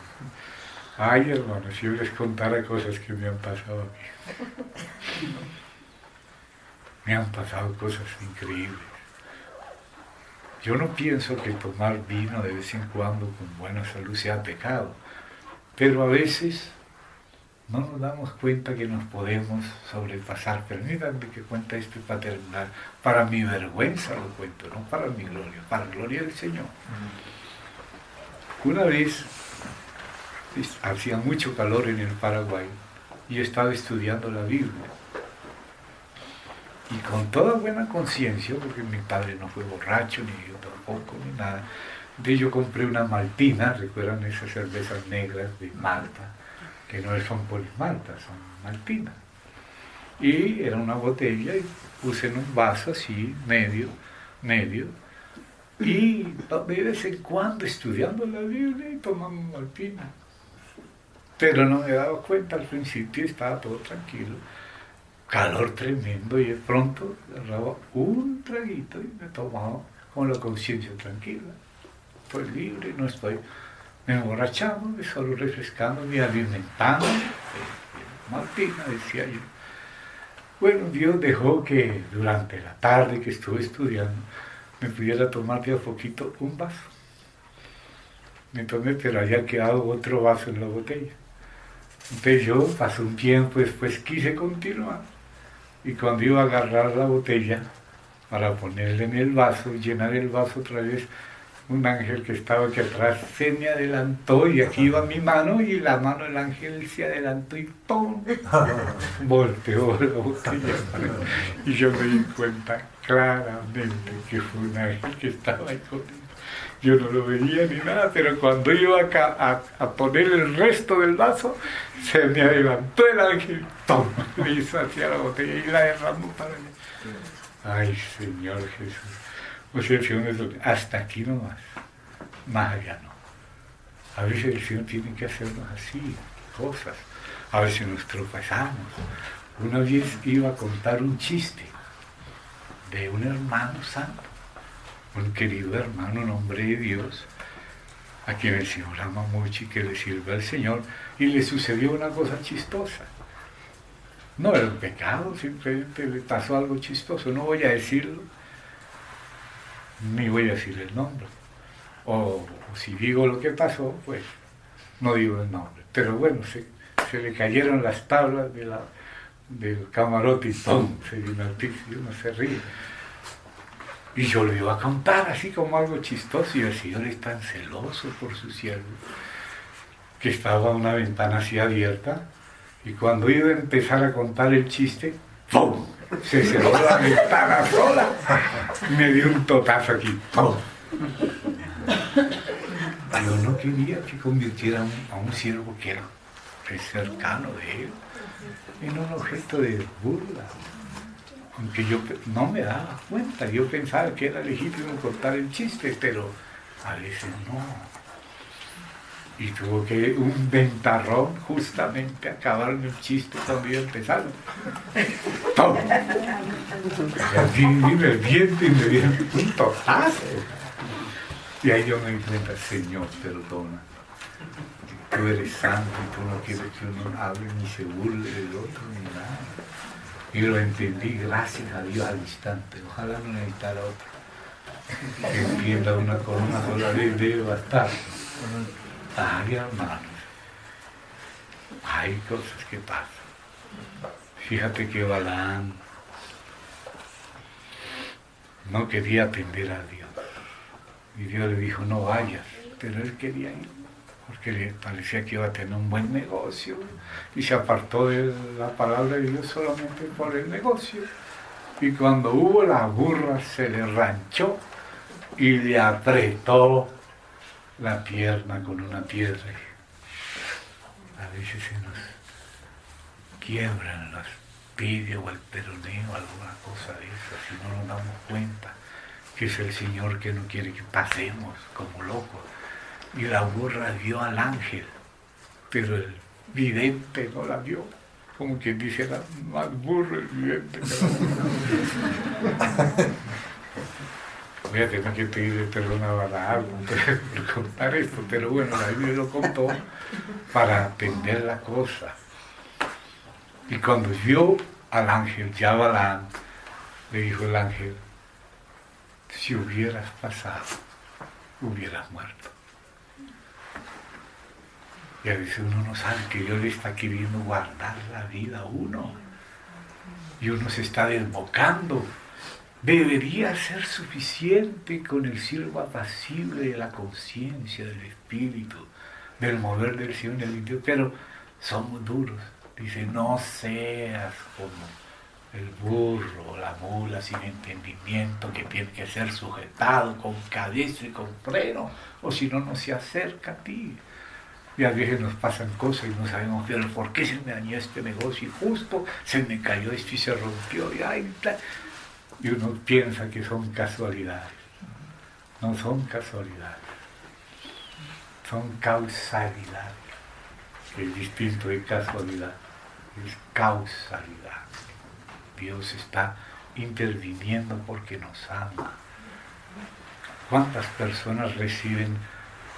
Ay, hermano, si yo les contara cosas que me han pasado aquí. Me han pasado cosas increíbles. Yo no pienso que tomar vino de vez en cuando con buena salud sea pecado, pero a veces no nos damos cuenta que nos podemos sobrepasar. Permítanme que cuente esto para terminar. Para mi vergüenza lo cuento, no para mi gloria, para la gloria del Señor. Una vez hacía mucho calor en el Paraguay y yo estaba estudiando la Biblia. Y con toda buena conciencia, porque mi padre no fue borracho, ni yo tampoco, ni nada, entonces yo compré una maltina, recuerdan esas cervezas negras de Malta, que no son Polismalta, son maltinas. Y era una botella y puse en un vaso así, medio, y de vez en cuando estudiando la Biblia y tomando maltina. Pero no me daba cuenta al principio, estaba todo tranquilo. Calor tremendo y de pronto agarraba un traguito y me tomaba con la conciencia tranquila. Estoy libre, no estoy emborrachando, solo refrescando, me alimentando. Martina, decía yo. Bueno, Dios dejó que durante la tarde que estuve estudiando me pudiera tomar de a poquito un vaso. Me tomé, pero había quedado otro vaso en la botella. Entonces yo, pasó un tiempo, después quise continuar. Y cuando iba a agarrar la botella para ponerle en el vaso, llenar el vaso otra vez, un ángel que estaba aquí atrás se me adelantó y aquí iba mi mano y la mano del ángel se adelantó y ¡pum!, volteó la botella. Y yo me di cuenta claramente que fue un ángel que estaba ahí conmigo. Yo no lo veía ni nada, pero cuando iba a poner el resto del vaso, se me adelantó el ángel, ¡pum!, le hizo hacia la botella y la derramó para mí. Ay, Señor Jesús. O sea, el Señor, hasta aquí nomás, más allá no. A veces el Señor tiene que hacernos así, cosas. A veces nos tropezamos. Una vez iba a contar un chiste de un hermano santo, un querido hermano, un hombre de Dios, a quien el Señor ama mucho y que le sirve al Señor, y le sucedió una cosa chistosa. No era un pecado, simplemente le pasó algo chistoso. No voy a decirlo, ni voy a decir el nombre. O si digo lo que pasó, pues no digo el nombre. Pero bueno, se le cayeron las tablas del camarote y ¡pum!, se vino al piso y uno se ríe. Y yo lo iba a contar así como algo chistoso, y el Señor es tan celoso por su siervo, que estaba una ventana así abierta, y cuando iba a empezar a contar el chiste, ¡pum!, se cerró la ventana sola, me dio un totazo aquí, ¡pum!, Yo no quería que convirtiera a un siervo que era cercano de él en un objeto de burla. Aunque yo no me daba cuenta, yo pensaba que era legítimo contar el chiste, pero a veces no. Y tuvo que un ventarrón justamente acabarme el chiste cuando iba empezando. ¡Pum! Y así vino el viento y me dieron un totazo. Y ahí yo me di cuenta, Señor, perdona. Tú eres santo y tú no quieres que uno hable ni se burle del otro ni nada. Y lo entendí, gracias a Dios, al instante. Ojalá no necesitara otro. Que entienda una con una sola vez debe bastar. Ay, hermanos, hay cosas que pasan. Fíjate que Balaam no quería atender a Dios. Y Dios le dijo, no vayas. Pero él quería ir, porque le parecía que iba a tener un buen negocio. Y se apartó de la palabra de Dios solamente por el negocio. Y cuando hubo la burra, se le ranchó y le apretó la pierna con una piedra. A veces se nos quiebran las tibias o el peroneo, alguna cosa de eso, si no nos damos cuenta que es el Señor que no quiere que pasemos como locos. Y la burra vio al ángel, pero el vidente no la vio. Como quien dice, era más burro el vidente que la burra. Voy a tener que pedirle perdón a Balaam por contar esto, pero bueno, la Biblia lo contó para atender la cosa. Y cuando vio al ángel, ya Balaam, le dijo el ángel, si hubieras pasado, hubieras muerto. Y a veces uno no sabe que Dios le está queriendo guardar la vida a uno. Y uno se está desbocando. Debería ser suficiente con el siervo apacible de la conciencia, del espíritu, del mover del Señor y del Dios, pero somos duros. Dice, no seas como el burro o la mula sin entendimiento que tiene que ser sujetado con cabeza y con freno, o si no, no se acerca a ti. Y a veces nos pasan cosas y no sabemos, pero ¿por qué se me dañó este negocio? Y justo se me cayó esto y se rompió. Y uno piensa que son casualidades. No son casualidades. Son causalidades. Que es distinto de casualidad. Es causalidad. Dios está interviniendo porque nos ama. ¿Cuántas personas reciben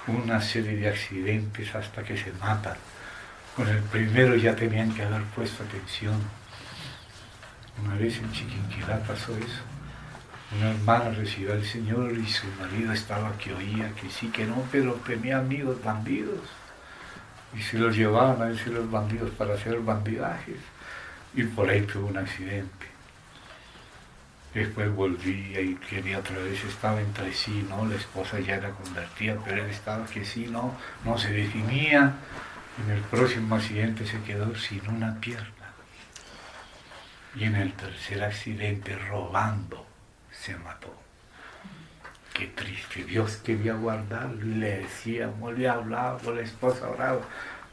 una serie de accidentes hasta que se matan? Con el primero ya tenían que haber puesto atención. Una vez en Chiquinquirá pasó eso. Una hermana recibió al Señor y su marido estaba que oía que sí, que no, pero tenía amigos bandidos. Y se los llevaban a decir los bandidos para hacer bandidajes. Y por ahí tuvo un accidente. Después volvía y quería otra vez, estaba entre sí, ¿no? La esposa ya era convertida, pero él estaba que sí, no se definía. En el próximo accidente se quedó sin una pierna. Y en el tercer accidente, robando, se mató. Qué triste. Dios quería guardarlo y le decíamos, le hablaba, la esposa oraba,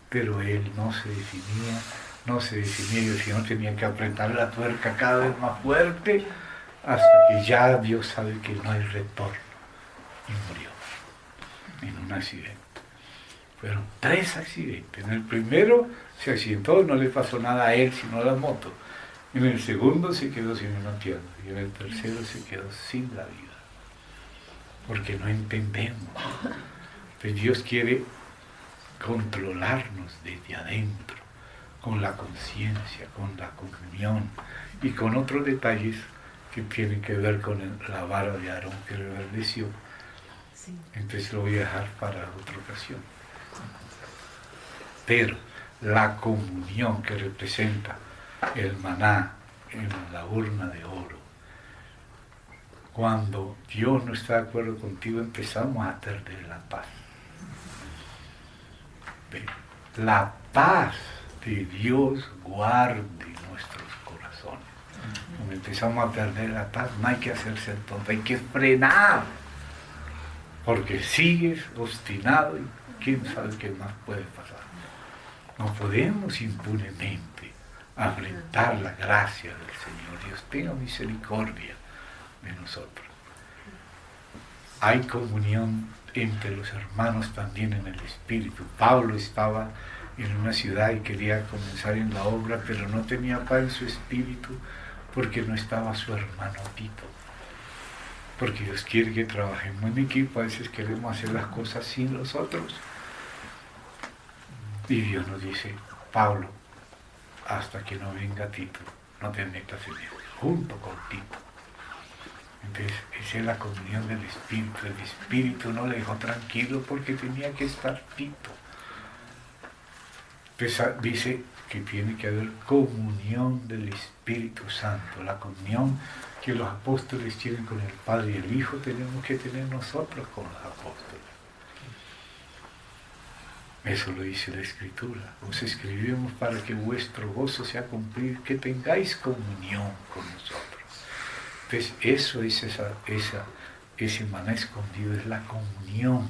pero él no se definía, y el Señor tenía que apretar la tuerca cada vez más fuerte hasta que ya Dios sabe que no hay retorno. Y murió en un accidente. Fueron 3 accidentes. En el primero se accidentó, no le pasó nada a él, sino a la moto. En el segundo se quedó sin una pierna y en el tercero se quedó sin la vida. Porque no entendemos. Pues Dios quiere controlarnos desde adentro, con la conciencia, con la comunión y con otros detalles que tienen que ver con la vara de Aarón que reverdeció. Entonces lo voy a dejar para otra ocasión. Pero la comunión que representa el maná en la urna de oro, cuando Dios no está de acuerdo contigo, empezamos a perder la paz. La paz de Dios guarde nuestros corazones. Cuando empezamos a perder la paz, no hay que hacerse tonto, hay que frenar. porque sigues obstinado y quién sabe qué más puede pasar. No podemos impunemente afrentar la gracia del Señor. Dios tenga misericordia de nosotros. Hay comunión entre los hermanos también en el Espíritu. Pablo estaba en una ciudad y quería comenzar en la obra, pero no tenía paz en su espíritu porque no estaba su hermano Tito. Porque Dios quiere que trabajemos en equipo. A veces queremos hacer las cosas sin los otros. Y Dios nos dice, Pablo, hasta que no venga Tito, no te metas en él, junto con Tito. Entonces, esa es la comunión del Espíritu. El Espíritu no le dejó tranquilo porque tenía que estar Tito. Entonces, dice que tiene que haber comunión del Espíritu Santo. La comunión que los apóstoles tienen con el Padre y el Hijo, tenemos que tener nosotros con los apóstoles. Eso lo dice la Escritura. Os escribimos para que vuestro gozo sea cumplido, que tengáis comunión con nosotros. Entonces, eso es ese maná escondido, es la comunión,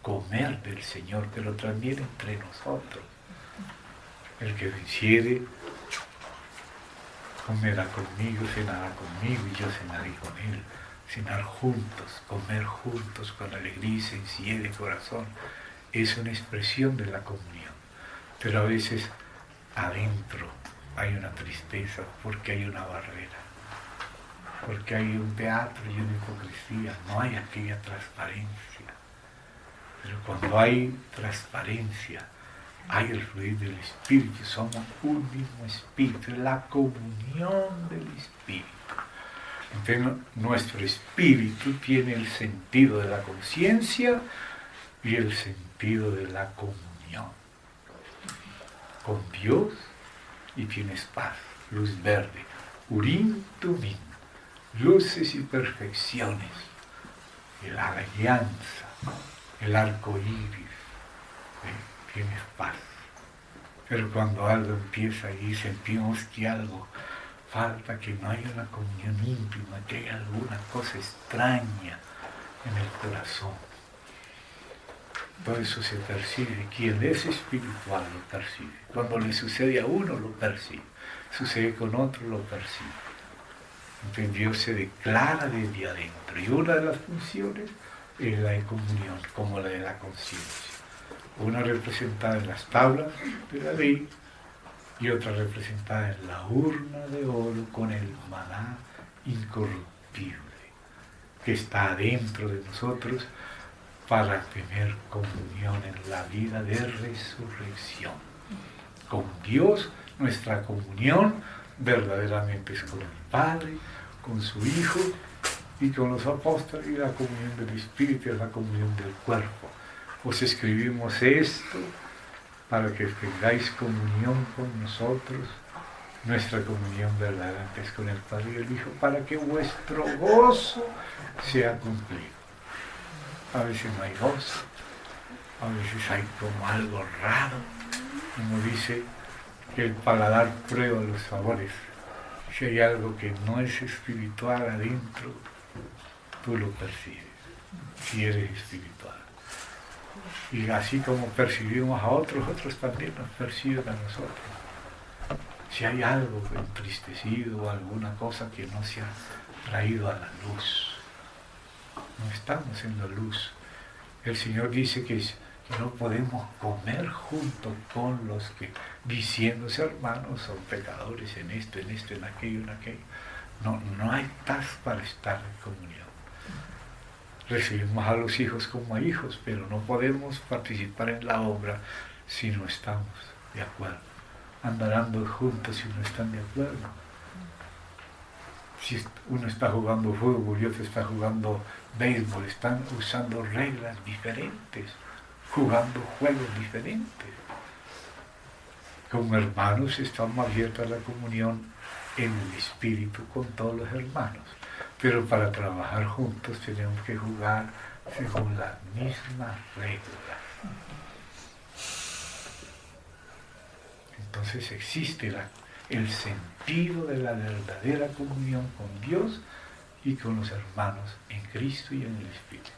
comer del Señor, pero también entre nosotros. El que venciere comerá conmigo, cenará conmigo y yo cenaré con él. Cenar juntos, comer juntos con alegría y sencillez de corazón, es una expresión de la comunión. Pero a veces adentro hay una tristeza porque hay una barrera, porque hay un teatro y una hipocresía, no hay aquella transparencia. Pero cuando hay transparencia, hay el fluir del Espíritu, somos un mismo Espíritu, la comunión del Espíritu. Entonces, nuestro espíritu tiene el sentido de la conciencia y el sentido de la comunión con Dios, y tienes paz, luz verde, Urim Tumim, luces y perfecciones, la alianza, el arco iris, tienes paz. Pero cuando algo empieza y sentimos que algo falta, que no hay una comunión íntima, que hay alguna cosa extraña en el corazón, todo eso se percibe. Quien es espiritual lo percibe. Cuando le sucede a uno, lo percibe. Sucede con otro, lo percibe. Entonces Dios se declara desde adentro. Y una de las funciones es la de comunión, como la de la conciencia. Una representada en las tablas de la ley y otra representada en la urna de oro con el maná incorruptible que está adentro de nosotros para tener comunión en la vida de resurrección. Con Dios, nuestra comunión verdaderamente es con el Padre, con su Hijo y con los apóstoles, y la comunión del Espíritu es la comunión del cuerpo. Os escribimos esto para que tengáis comunión con nosotros. Nuestra comunión verdaderamente es con el Padre y el Hijo, para que vuestro gozo sea cumplido. A veces no hay gozo, a veces hay como algo raro, como dice que el paladar prueba los sabores. Si hay algo que no es espiritual adentro, tú lo percibes, si eres espiritual. Y así como percibimos a otros, otros también nos perciben a nosotros. Si hay algo entristecido o alguna cosa que no se ha traído a la luz, no estamos en la luz. El Señor dice que no podemos comer junto con los que, diciéndose hermanos, son pecadores en esto, en aquello, en aquello. No hay paz para estar en comunión. Recibimos a los hijos como a hijos, pero no podemos participar en la obra si no estamos de acuerdo. Andarán juntos si no están de acuerdo. Si uno está jugando fútbol y otro está jugando béisbol, están usando reglas diferentes, jugando juegos diferentes. Como hermanos estamos abiertos a la comunión en el Espíritu con todos los hermanos. Pero para trabajar juntos tenemos que jugar según las mismas reglas. Entonces existe el sentido de la verdadera comunión con Dios y con los hermanos en Cristo y en el Espíritu.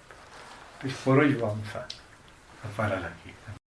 Pues por hoy vamos a parar aquí.